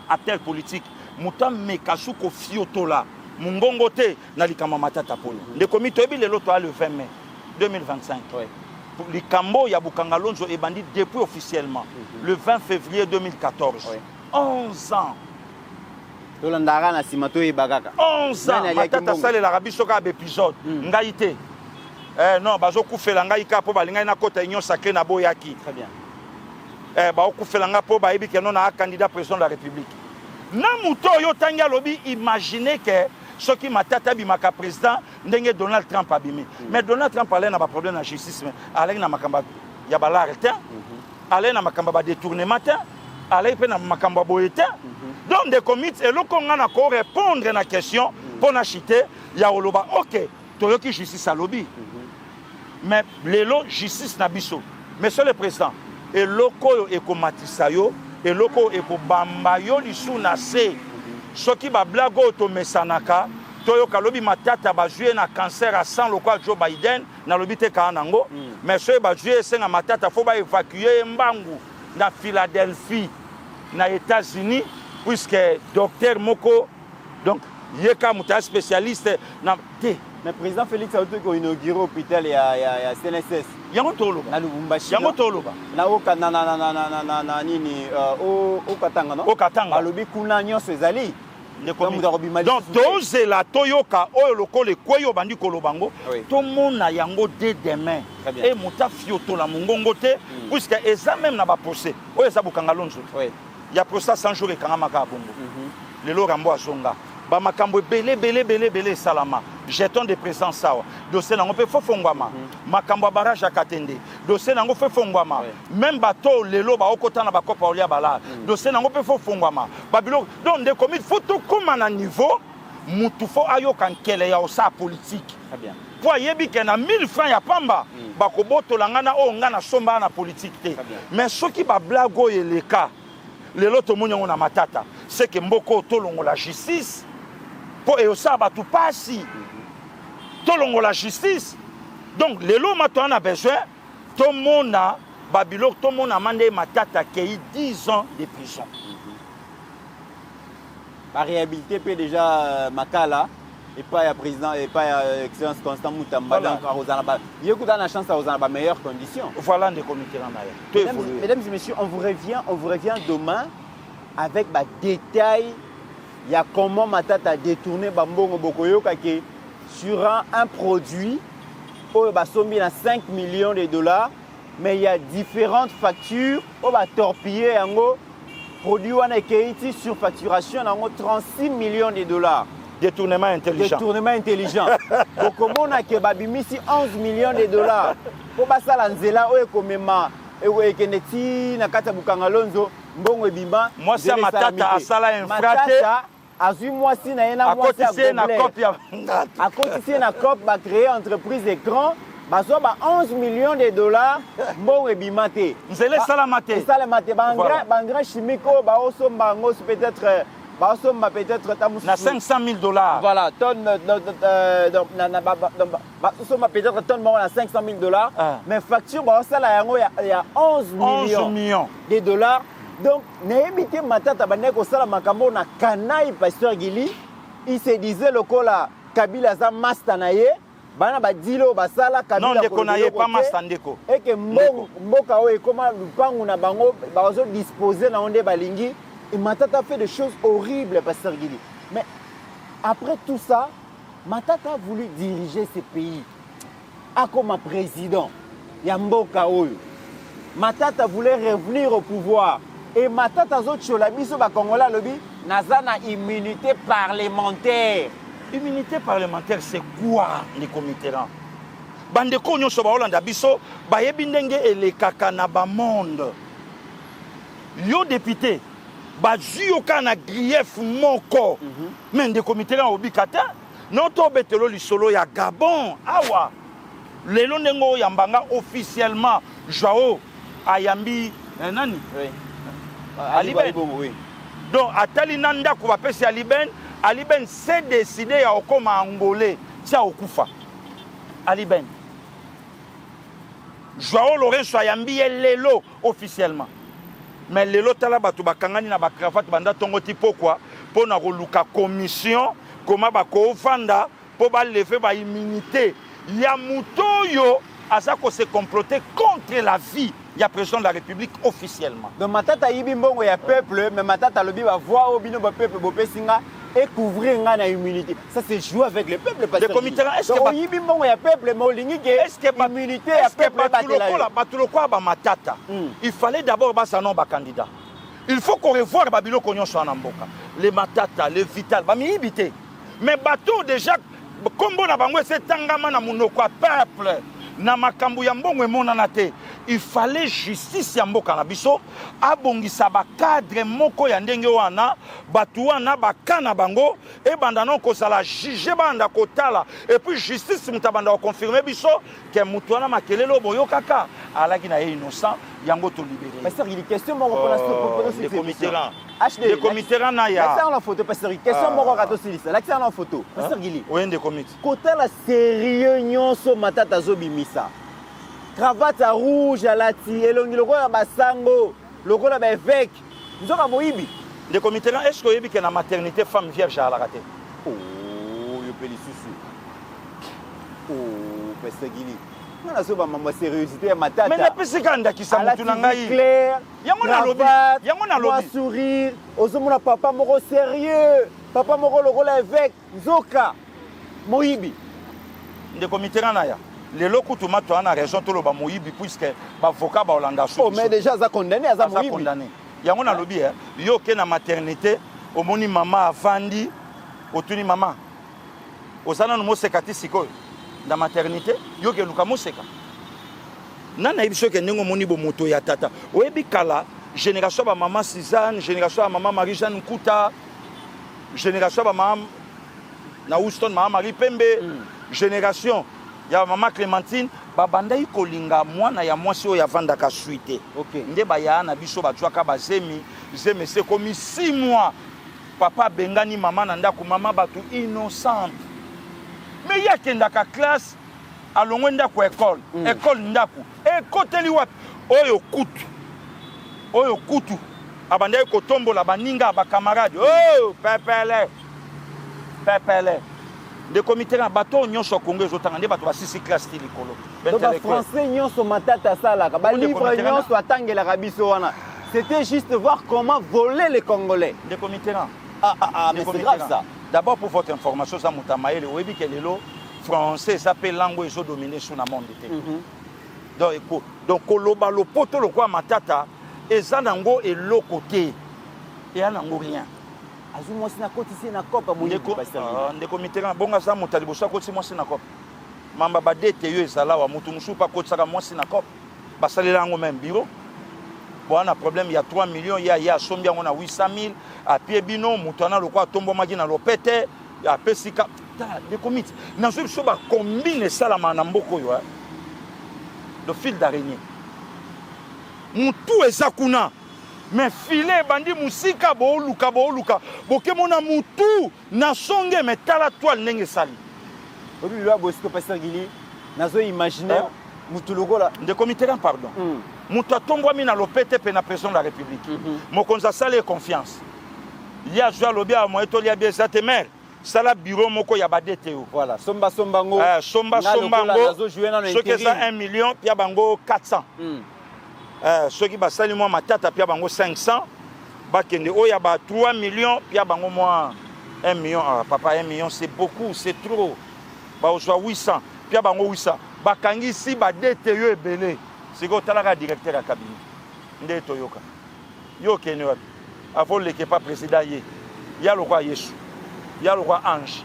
à tel politique, mutam mekasuko fiotola. Mungongo te na likama matata polo. Le comité bi le loto le 20 mai 2025. Les Cambo Yabukangalonzo est bandit depuis officiellement le 20 février 2014. 11 ans. 11 ans. Matata sale l'Arabie soka épisode. Ngaïté. Non, bazoku felanga po balinga na kota union sacrée na boyaki. Très bien. Baoku felanga po ba yebi que non a candidat président de la République. Na muto yo tanga lobi imaginez que ce qui m'a tata bimaka président ndenge Donald Trump abimi mais Donald Trump allait na ba problème na justice mais allait na makamba ya balarté allait na makamba ba détournement allait pe na makamba boyete donc des comités et le konga na ko répondre na question pour na chiter ya oloba OK toyoki justice à lobby mais lelo justice na biso monsieur le président et loko ekomatisa yo et loko ekobamba yo lisu na se soki ba blago to mesanaka toyo kalobi matata ba jouer na cancer à 100 lokwa Joe Biden na lobi te ka nango mais soki ba jouer senga matata faut ba évacuer mbangu na Philadelphie na États-Unis puisque docteur moko donc yeka muta spécialiste na te mais président Félix Auto ko inauguré hôpital ya CNSS yango toloba na Lubumbashi yango toloba na oka na nini o Katanga no o Katanga alobi kuna nyonso ezali donc tozela toyoka oyo lokole kweyo bandi kolobango tomona yango dès demain et muta fiotola mongongo te puisque eza même na ba procès oyo eza Bukangalonzo ya procès 100 jours ekanga maka bongo lelo rambo azonga ba makambo belé salama jeton de présence sawa dossier nango pe fofongwama makambo barrage à Katende dossier nango fofongwama même bateau lelo ba okota na bakopa olia bala dossier nango pe fofongwama babilo donc des comités photo comme à niveau mutu fo ayoka nkele ya osa politique très bien pour yebi ke na 1000 francs ya pamba bakoboto langana o ngana somba na politique te mais soki ba blago eleka lelo to munyango na matata c'est que mboko tolongo la justice pour et ça ba tout passi tolongo la justice donc lelo mato on a besoin tout mona babilo tout mona mandé matata qui 10 ans de prison la réhabilité peut déjà makala et pas ya président et pas ya excellence Constant Mutamba donc Rosana il y a une chance à Rosana meilleures conditions voilà des comités là mesdames et messieurs on vous revient demain avec des détails il y a comment Matata a détourné Bambongo Bokoyoka qui sur un produit où il sombi à 5 millions de dollars mais il y a différentes factures où va torpiller un produit qui sur facturation 36 millions de dollars détournement intelligent donc comment on a que babimisi 11 millions de dollars pour passer à l'anzela où komema et keneti na kata Bukangalonzo mbongo ebimba moi c'est Matata asala infraté azui mwasi na ye na mwasi ya goblet akotisi ye na COP bacréé entreprise écran bazwa ba 11 millions de dollars mbongo ebima te nzela esalama te baengrais chimique oyo baosomba yango peut-être baosomba peut-être na 500 000 dollars voilà tonne baosomba peut-être tonne moko na 500 000 dollars mais facture baosala yango ya 11 millions de dollars. Donc, Néhémité Matata Bane Kosala Makambo na Kanaï Pasteur Gili, il se disait le kola Kabila za Mastanaye, Bana Badilo Basala Kabila. Non, Dekonaye pas Mastandeko. Et que Mboka Oe, comment Lupangu na Bango, Bazo disposé na Onde Balingi, et Matata fait des choses horribles, Pasteur Gili. Mais après tout ça, Matata a voulu diriger ce pays. A comme président, Yamboka Oe. Matata voulait revenir au pouvoir. Et Matata Zochola biso ba Congolais lobi naza na immunité parlementaire. Immunité parlementaire c'est quoi les comités? Bande ko nyonso ba Hollande biso ba yebi ndenge elekaka na ba monde. Yo député ba juyoka na grief moko. Mais des comités obikata noto betelo lisolo ya Gabon awa. Lelo ndengo yambanga officiellement Joao Ayambi nani? Oui. Aliben. Oui. Donc, Atali Nanda Koubapesi Aliben s'est décidé à Okoma Angolais, c'est à Okufa. Aliben. Joao Lorenzo Ayambi est Lelo officiellement. Mais Lelo Talabatu Bakangani na Bakrafat Banda Tongoti pourquoi? Pour na luka commission, comment Bako Fanda, pour lever ba immunité. Yamutoyo, à ça qu'on s'est comploté contre la vie. Il y a président de la République officiellement. Donc Matata yibi mbongo ya peuple, mais Matata lobi va voir au bino peuple bopesinga et couvrir ngana immunité. Ça c'est jouer avec le peuple parce que est-ce que yibi mbongo ya peuple mais olingi ke est-ce que immunité ya peuple batuloko ba Matata. Il fallait d'abord basa non ba candidat. Il faut qu'on revoie babilo konyo so na mboka. Les Matata, les Vital, ba mi ibité. Mais bateau déjà kombo na bango c'est tangama na munoko peuple. Na makambu ya mbongo emonana te. Il fallait justice ya mboka na biso abongisa ba cadre moko ya ndenge wana batu wana bakana bango e banda non ko sala juger banda kotala et puis justice mutabanda ko confirmer biso que mutu wana makelelo boyo kaka alaki na innocent yango to libérer. Pasteur il question moko pour la les comités les comités na ya l'accent en photo pasteur question moko kato silisa l'accent en photo pasteur Gili oui des comités kota la sérieux nyonso Matata zobimisa cravate à rouge à lati elongi lokola ya basango lokola ba évêque nzoka moyibi des comités est-ce que yebi que na maternité femme vierge à la raté oh yo peli susu oh pasteur Gili na so ba mama sérieuxité ya Matata mais na pesika ndaki sa mutu na ngai clair yango na lobi sourire ozomona papa moko sérieux papa moko lokola évêque nzoka moyibi des comités na ya lelo kutuma to ana raison to loba moyibi puisque ba avocat ba Hollande so. Oh mais déjà za condamné za moyibi condamné yango na lobi yo ke na maternité omoni mama avandi otuni mama osana no mosekati sikoyo na maternité yo ke luka moseka nana ibiso ke ndenge omoni bo moto ya tata oyebi kala génération ba maman Suzanne génération ba maman Marie-Jeanne Nkuta génération ba maman na Houston maman Marie Pembe génération ya maman Clémentine babanda ikolinga mwana ya mwasi oyo yavandaka suite nde baya na biso batwaka bazemi zeme se komi 6 mois papa bengani mama na ndako mama batu innocente mais yakendaka classe alongwe ndako école école ndako ekoteli wapi oyo kutu abanda kotombola baninga ba camarade oh pepele de comité na bateau nyonso Congo zotanga nde bato ba 6 classe ti likolo donc ba français nyonso Matata salaka ba livre nyonso atangela kabiso wana c'était juste voir comment voler les Congolais de comité na mais c'est grave ça d'abord pour votre information ça mutamaele oyebi ke lelo français s'appelle langue ezo dominer sur na monde te donc koloba lopoto lokwa Matata eza nango eloko te et nango rien azumwa sina kotisi na kopa moyeko ndeko mitera bonga sa mutali bosa kotisi mwasi na kopa mamba badete yo ezala wa mutu musupa kotsaka mwasi na kopa basalela ngo même bureau bon on a problème il y a 3 millions il y a sombi on a 800 000 à pied bino mutana le quoi tombo magi na lopete ya pesika de commit na so ba combine ça la manamboko yo le fil d'araignée mutu ezakuna mais filet bandi musika bo luka boke mona mutu na songe mais tala toile ndenge sali obi lo bosiko pasteur Gili nazo imaginer mutu lokola de comité pardon mutu atombwami na lopete pe na président de la République mokonza sale confiance ya joa lobia mo etoli ya biesa te mère sala bureau moko ya badete yo voilà somba ngo somba ngo ce que ça 1 million pia bango 400 ceux qui basali moi matata pia bango 500 bakende oya ba 3 millions pia bango moi 1 million papa 1 million c'est beaucoup c'est trop ba ozo 800 pia bango 800 bakangi si badete yo ebele siko talaka directeur ya cabinet nde toyoka yo kene wapi avant le pas président ye ya le roi Yesu ya le roi ange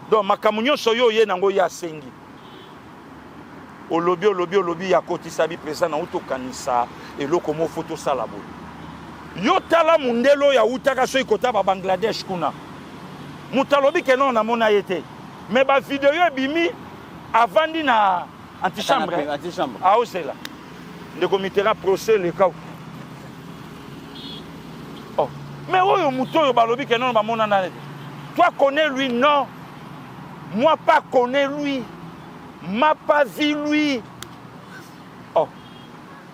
donc makamunyo soyo ye nango ya sengi olobi ya koti sabi président na uto kanisa eloko mo photo sala bo yo tala mundelo ya utaka so ikota ba Bangladesh kuna mutalobi ke non na mona yete mais ba vidéo bimi avandi na antichambre ah osela de comité procès le cas oh mais oyo muto balobi ke non ba mona na toi connais lui non moi pas connais lui m'a pas vu lui oh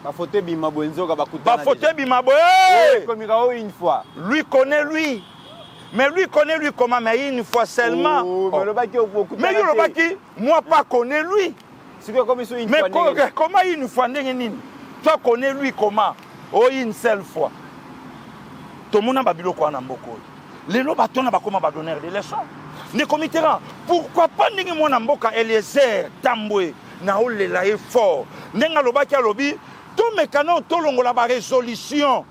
ba photo bima bonzoka ba bakutana photo bima bo comme une fois lui connaît lui mais lui connaît lui comment mais une fois seulement mais yo lobaki moi pas connais lui c'est comme une mais fois comment une fois ndenge nini toi connais lui comment oh une seule fois tout monde ba biloko na mboko lelo batona bakoma ba donner des leçons ne comité pourquoi pas ndenge mona mboka Eliezer Tambwe na olela e fort ndenga lobaki alobi to mekano to longola ba résolution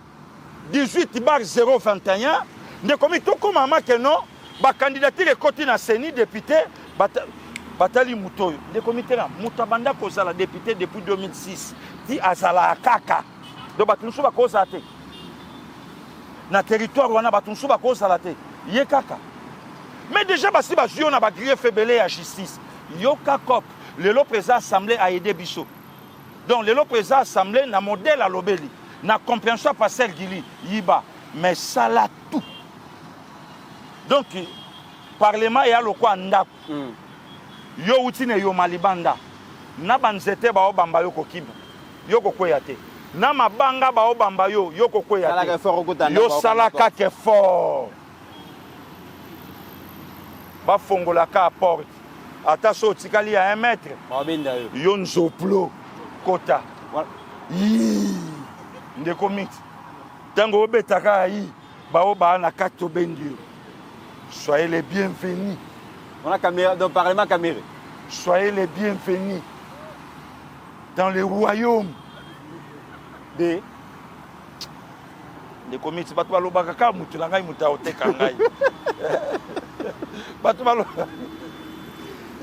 18/021 ne comité comme mama que non ba candidature côté na Seni député batali mutoyo de comité mutabanda kozala député depuis 2006 ti azala kaka do batunsu ba koza te na territoire wana batunsu ba koza te ye kaka mais déjà basi bazio na ba grille faiblé à justice yoka cop le président assemblée a aidé biso donc le président assemblée na modèle à lobeli na compréhension passer Gili yiba mais ça là tout donc parlement ya lokwa ndako yo utine yo malibanda na banzete ba obamba yo kokiba yo kokweya te na mabanga ba obamba yo kokweya te yo salaka ke fort ba fongola ka porte ata so tikali à 1 mètre yo nzoplo kota nde komit tango obetaka yi ba oba na kato bendio soyez les bienvenus on a caméra dans parlement caméra soyez les bienvenus dans le royaume de komiti bato balobaka ka mutu na ngai mutu aoteka ngai bato balo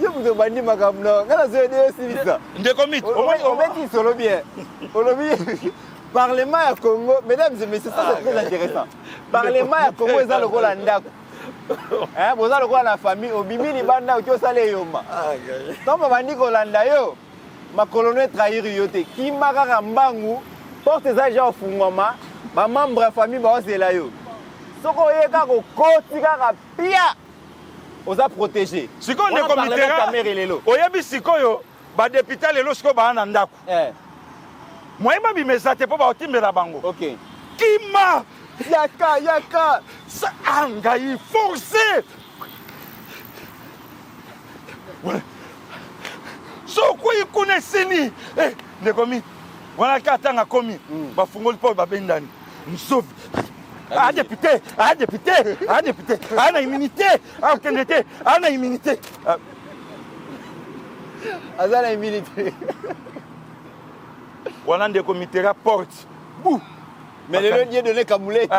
yo mutu bandi makamno ngana zo de silisa nde komiti on met solo bien olobi parlement ya Congo mesdames et messieurs ça c'est très intéressant parlement ya Congo eza lokola ndako boza lokola na famille obimi libanda okyo sale yoma donc bandi kolanda yo makolono trahir yo te kimaka kambangu porte eza ja ofungwama ba membre ya famille baozela yo soko oyeka kokoti kaka pia oza protégé sikoyo nde comité oyebi sikoyo badepute lelo sikoyo baa na ndako moyeba bimesa te mpo baotimbela bango ok kima yaka ngai forcé sokoyi kuna eseni ndekomi wana ka atanga komi bafungoli mpo babendani nsovi député ana immunité akende te ana immunité aza na immunité wana ndeko mitera porte bou mais le lieu donné kamule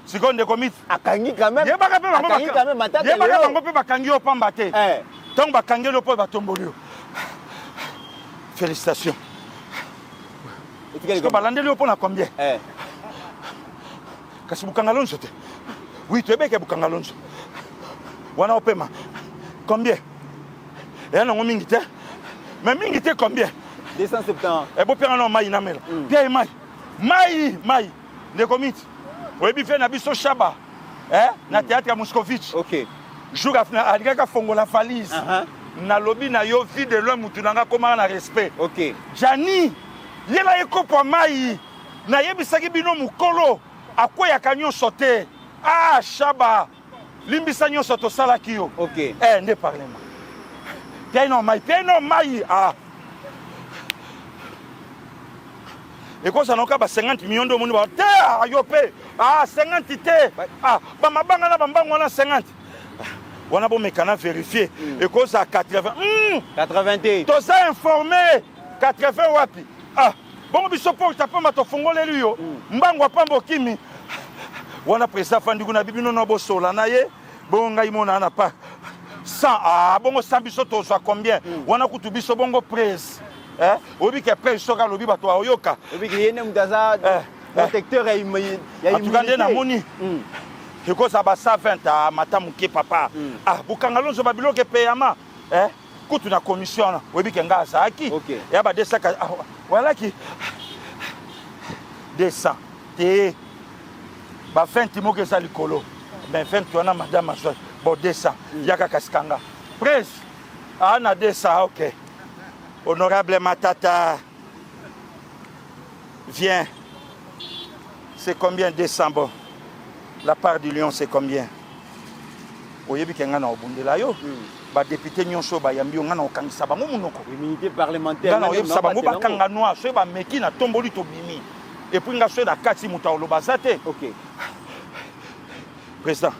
sikoyo ndeko miti akangi quand même yebaka bango mpe bakangi yo pamba te ntango bakangeli yo mpo batomboli yo félicitations Est-ce que balandeli opona combien? Kasi Bukanga Lonzo te. Oui, tu es bien que Bukanga Lonzo. Wana opema. Combien? Et non mingi te. Mais mingi te combien? 270. Et beau père non mai na mela. Pierre mai. Mai. De comité. Oui, bi fait na biso Shaba. Na théâtre à Moscovitch. OK. Jour afna alika fongo la valise. Na lobby na yo vie de l'homme mutunanga comment na respect. OK. Jani, yela eko po mai. Na yebisaki bino mukolo. Akoya kanyo sauté. Ah Shaba. Limbisa nyo soto salaki yo. OK. Ne parlez-moi. Pierre non mai. Ah. Et quand ça n'a pas 50 millions de monde, ah 50 te. Ah, bamabanga na bambango na 50. On a beau mécana vérifier. Et quand ça 80. 80 te. Tout ça informé 80 wapi. Ah, bon biso pour taper ma to fongole lui yo. Mbango pambo kimi. On a président Fandigu na bibino na bosola na ye. Bon ngai mona na pas 100. Ah, bon 100 biso to soit combien? On a kutu biso bongo presse. Obi ke presse soka lobi bato ayoka. Obi ke yene mutaza protecteur ya immunité na moni. Et quoi ça va ça 20 à matamu ke papa. Ah, Bukanga Lonzo babilo ke payama. Kutu na commission na. Obi ke ngaza aki. Ya ba 200 voilà qui 200. Te ba 20 mo ke ça likolo. Ben 20 tu na madame Aswa. Bon 200. Yaka kaskanga. Presse. Ah na 200 OK. Honorable Matata, viens. C'est combien 200 bon? La part du lion, c'est combien? Oyebi kenga na obundela yo. Ba député nyonso ba yambi nga na okangisa bango munoko. Immunité parlementaire. Nga na oyebi sabango ba kanga noa so ba meki na tomboli to bimi. Et puis nga so da kati muta oloba zate. OK. Président.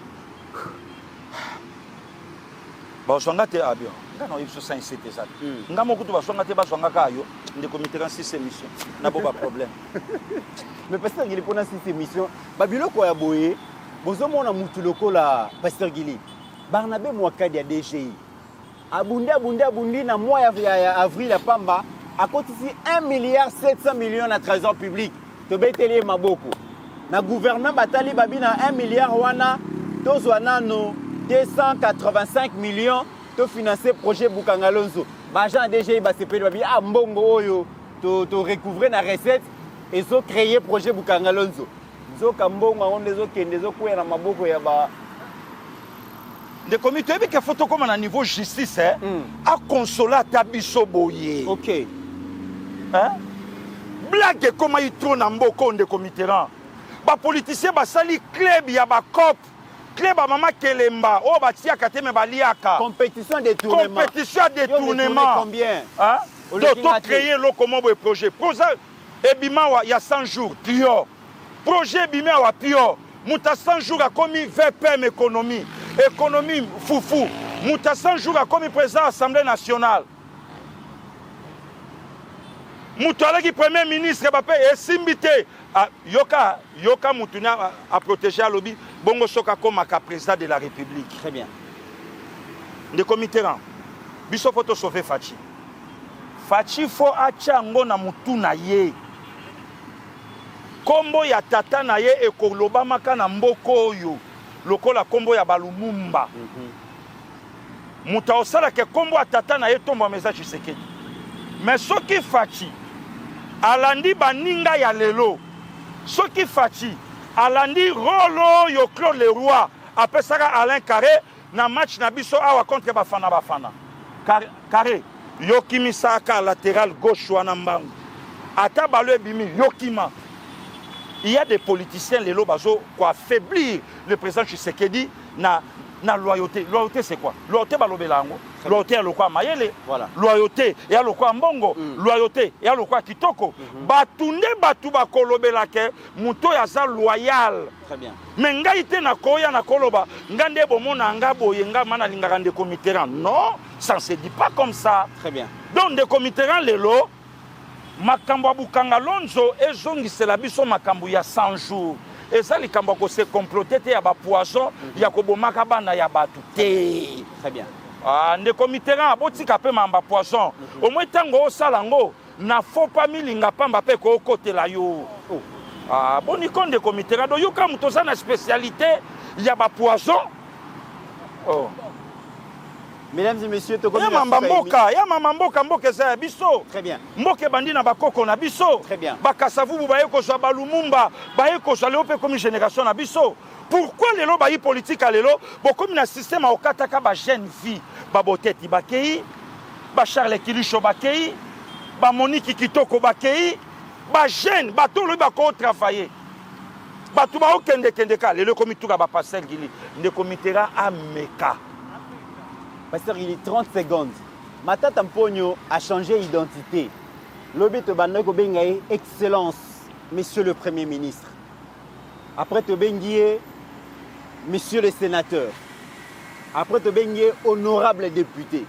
Ba songa te abio. Nga na oyebi so sain c'était ça. Nga moko to ba songa te ba songa ka yo. Nde comité en 6 émissions. Na bo ba problème. Mais pasteur Gili pendant cette émission, babilo ko ya boye, bozo mona mutu lokola pasteur Gili. Barnabé Mwakadi ya DGI. Abundi na mois ya avril ya pamba, a kotisi 1,7 milliard na trésor public. To beteli maboko. Na gouvernement batali babi na 1 milliard wana, tozwa nano 285 millions to financer projet Bukanga Lonzo. Ba agent DGI ba sepeli babi mbongo oyo to recouvrer na recette. Et ils ont créé le projet Bukanga Lonzo. Ils ont créé na maboko ya ba. De comité qui photo comme à niveau justice a consoler tabiso boye. OK. Blague comment il tourne en mboko de comité ran. Ba politicien ba sali club ya ba cop. Club ba mama Kelemba o ba tia kateme ba liaka. Compétition de détournement. Compétition de détournement. Combien? Donc créer le comment le projet. Ebima il y a 100 jours, pio. Projet Ebima wa pio. Muta 100 jours a commis VPM économie. Économie foufou. Muta 100 jours a commis président de l'Assemblée nationale. Muta qui premier ministre et Simbité. Yoka Mutuna a protégé à lobby. Bongo Soka comme président de la République. Très bien. De comité rang. Biso photo sauver Fachi. Fachi fo achango na mutuna ye. Kombo ya tata na ye ekoloba maka na mboko oyo lokola kombo ya balumumba. Muta osala ke kombo ya tata na ye tomba message Tshisekedi. Mais soki Fachi alandi baninga ya lelo. Soki Fachi alandi rolo yo Claude Leroy apesaka Alain Carré na match na biso awa contre bafana. Carré Yokimi Saka latéral gauche wana mbangu. Ata balo ebimi Yokima. Il y a des politiciens les lobazo quoi affaiblir le président Tshisekedi na loyauté. Loyauté c'est quoi? Loyauté balobelango. Loyauté le quoi mayele. Voilà. Loyauté et le quoi mbongo. Loyauté et le quoi kitoko. Batunde batu bakolobelake muto ya za loyal. Très bien. Mais ngaite na koya na koloba ngande bomona nga boyenga mana lingaka ndeko Mitterrand. Non, ça ne se dit pas comme ça. Très bien. Donc ndeko Mitterrand lelo makambo Bukanga Lonzo ezongisela biso makambo ya 100 jours. Et ça likambo ko se comploter te ya ba poison ya kobomaka bana ya batu te. Très bien. Ah ndeko Mitterrand abotika pe mamba poison. Au moins tango osalango na faut pas milinga pamba pe ko côté la yo. Ah boni konde comité do yo kam to na spécialité ya ba poison. Oh. Mesdames et messieurs, ya mama mboka za biso. Très bien. Mboke bandi na bakoko na biso. Très bien. Bakasavu baye ko za balumumba, baye ko za leope comme génération na biso. Pourquoi les lots bayi politique à l'élo, beaucoup de système à okataka ba jeune vie, ba boteti bakei, ba Charles Kilisho bakei, ba Monique Kitoko bakei, ba jeune, ba tout le ba ko travailler. Ba tout ba okende kendeka, les comité ba passer gili, ne comitera ameka. Pasteur, il est 30 secondes. Matata Mponyo a changé d'identité. Lobi Tobanda Kobengaye, Excellence, Monsieur le Premier ministre. Après Tobengié, Monsieur le Sénateur. Après Tobengié, Honorable député.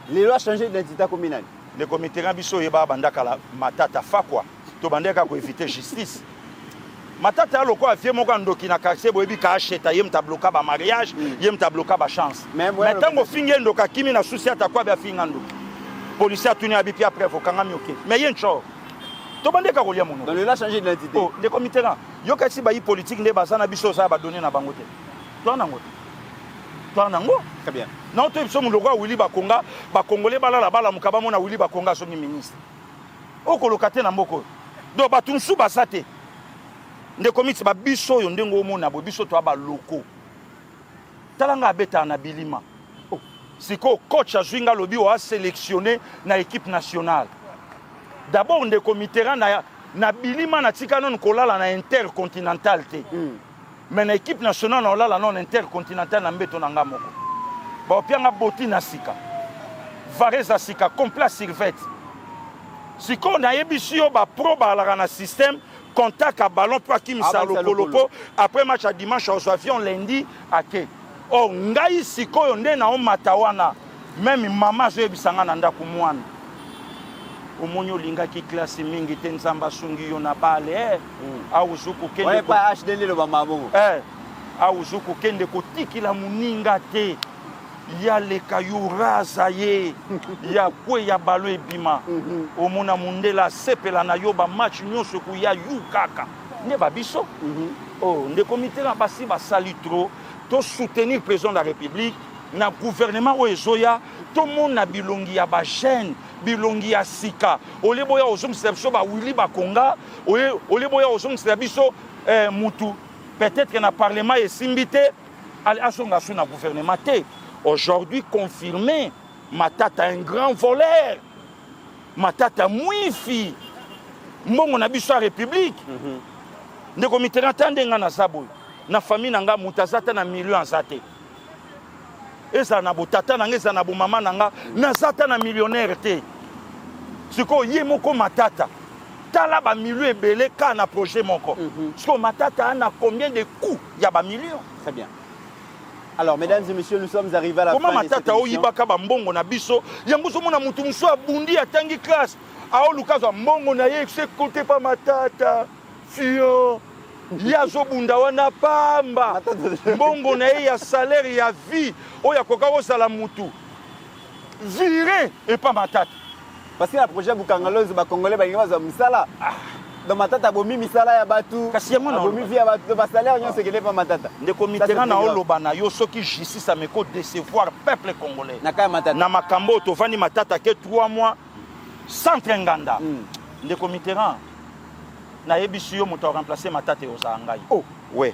Les lois ont changé d'identité communale. Le comité Rambiso Yeba Bandakala, Matata Fakwa, Tobandeka pour éviter justice. Matata loko afie moko ndoki na quartier boyebi ka acheta yem tabloka ba mariage yem tabloka ba chance mais tango finge ndoka kimi na souci atakwa ba finga ndoki policier atuni abipi après faut kanga mioke mais yen cho to bande ka kolia mono dans le la changer d'identité oh les comités là yo kasi ba yi politique nde bazana biso za ba donner na bango te to nango très bien non to biso muloko Willy Bakonga ba congolais balala bala mukaba mona Willy Bakonga so ni ministre o kolokate na mboko do ba tunsu basate nde komiti ba biso yo ndengo mona bo biso to aba loko talanga beta na bilima siko coach azwinga lobi o a sélectionné na équipe nationale d'abord nde comité na bilima na tika non kolala na intercontinental te mais na équipe nationale na olala non intercontinental na mbeto na ngamoko ba opianga boti na sika vareza sika complet sirvette siko na yebisi yo ba pro ba la na système contact à ballon pour qui Lopo après match à dimanche au avion lundi à quai oh ngai sikoyo nde na o matawana même maman zo ebisanga na ndako mwana omonyo linga ki classe mingi te nzamba sungi yo na bale auzuku kende ouais pas HDL le bamabo auzuku kende ko tikila muninga te ya le kayuraza ye ya kwe ya balo ebima omona mundela sepela na yo ba match nyonso ku ya yukaka ne ba biso oh nde comité na basi ba sali trop to soutenir président de la République na gouvernement o ezoya to mona bilongi ya ba jeune bilongi ya sika oleboya ozomsela biso ba Willy Bakonga oleboya ozomsela biso mutu peut-être que na parlement esimbité al asonga suna gouvernement te. Aujourd'hui confirmé, Matata un grand voleur. Matata mwifi. Mbongo na biso République. Ndeko mitera ndenga na sabo. Na famille nanga mutazata na million zate. Eza na botata nanga eza na bomama nanga na zata na millionnaire te. Siko ye moko Matata. Tala ba million ebele ka na projet moko. Siko Matata a combien de coûts ya ba million. Très bien. Alors, mesdames et messieurs, nous sommes arrivés à la fin de cette émission. Comment Matata oyibaka ba mbongo na biso, yango so mona mutu muso abundi atangi classe. Ao lukazo mbongo na ye se côté pa Matata. Fio. Ya zo bunda wana pamba. Mbongo na ye ya salaire ya vie, oya koka ko sala mutu. Viré et pas Matata. Parce que la projet Bukangaloz ba congolais ba ngwa za misala. Dans Matata bomi misala ya batu bomi via batu ba salaire nyo sekele pa Matata nde comité na oloba na yo soki justice ameko décevoir peuple congolais na kaya Matata na makambo to vani Matata ke 3 mois sans trenganda nde comité na yebisi yo moto remplacer Matata ozangai oh ouais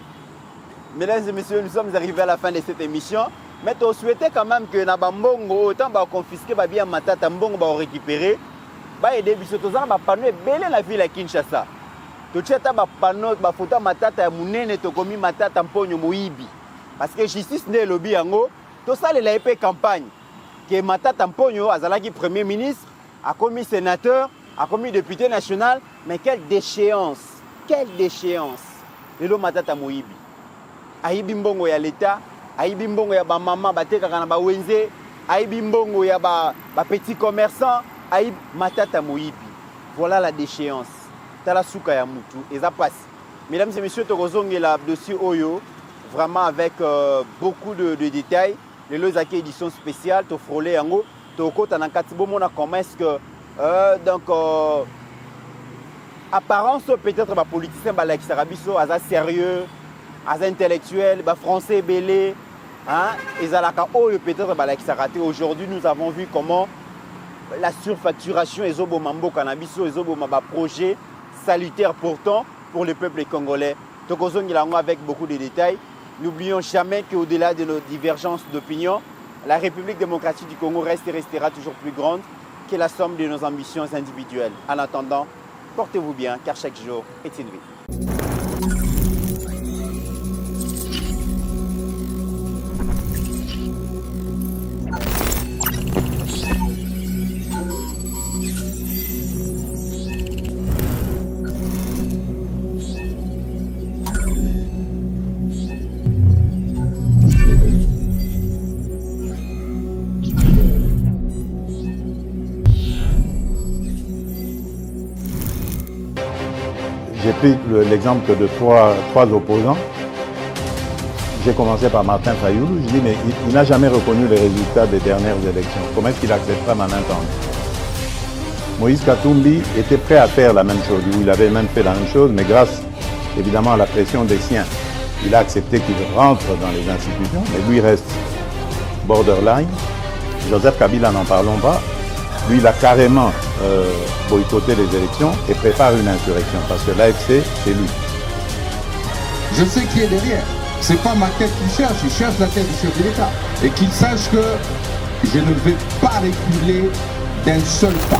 mesdames et messieurs nous sommes arrivés à la fin de cette émission mais on souhaitait quand même que na bambongo autant ba confisquer ba bien Matata mbongo ba récupérer ba aider biso tozanga ba panneau ebele la ville ya Kinshasa to tcheta ba panneau ba photo Matata ya munene to komi Matata mponyo moyibi parce que justice ne lobby yango to salela epé campagne que Matata mponyo azalaki premier ministre a commis sénateur a commis député national mais quelle déchéance lelo Matata moyibi ayibi mbongo ya l'état ayibi mbongo ya ba mama batekaka na ba wenze ayibi mbongo ya ba petits commerçants Aïb Matata Moyibi. Voilà la déchéance. Tala souka ya mutu. Et ça passe. Mesdames et messieurs, Torozong est là dossier Oyo. Vraiment avec beaucoup de détails. Les Lozaki édition spéciale. To frôler yango. To kota na katibo mona comment est-ce que apparence peut-être ba politicien ba like sarabiso aza sérieux, aza intellectuel, ba français belé, hein, ezalaka oyo peut-être ba like sarate. Aujourd'hui, nous avons vu comment la surfacturation ezoboma mboka na biso, ezoboma ba projet salutaire pourtant pour le peuple congolais. Tokozongilango avec beaucoup de détails. N'oublions jamais qu'au-delà de nos divergences d'opinion, la République démocratique du Congo reste et restera toujours plus grande que la somme de nos ambitions individuelles. En attendant, portez-vous bien, car chaque jour est une vie. J'ai pris l'exemple de trois opposants. J'ai commencé par Martin Fayoulou. Je dis, mais il n'a jamais reconnu les résultats des dernières élections. Comment est-ce qu'il acceptera ma main tendue? Moïse Katumbi était prêt à faire la même chose. Il avait même fait la même chose, mais grâce évidemment à la pression des siens, il a accepté qu'il rentre dans les institutions, mais lui reste borderline. Joseph Kabila, n'en parlons pas. Lui, il a carrément boycotté les élections et prépare une insurrection parce que l'AFC, c'est lui. Je sais qui est derrière. C'est pas ma tête qu'il cherche, il cherche la tête du chef de l'État. Et qu'il sache que je ne vais pas reculer d'un seul pas.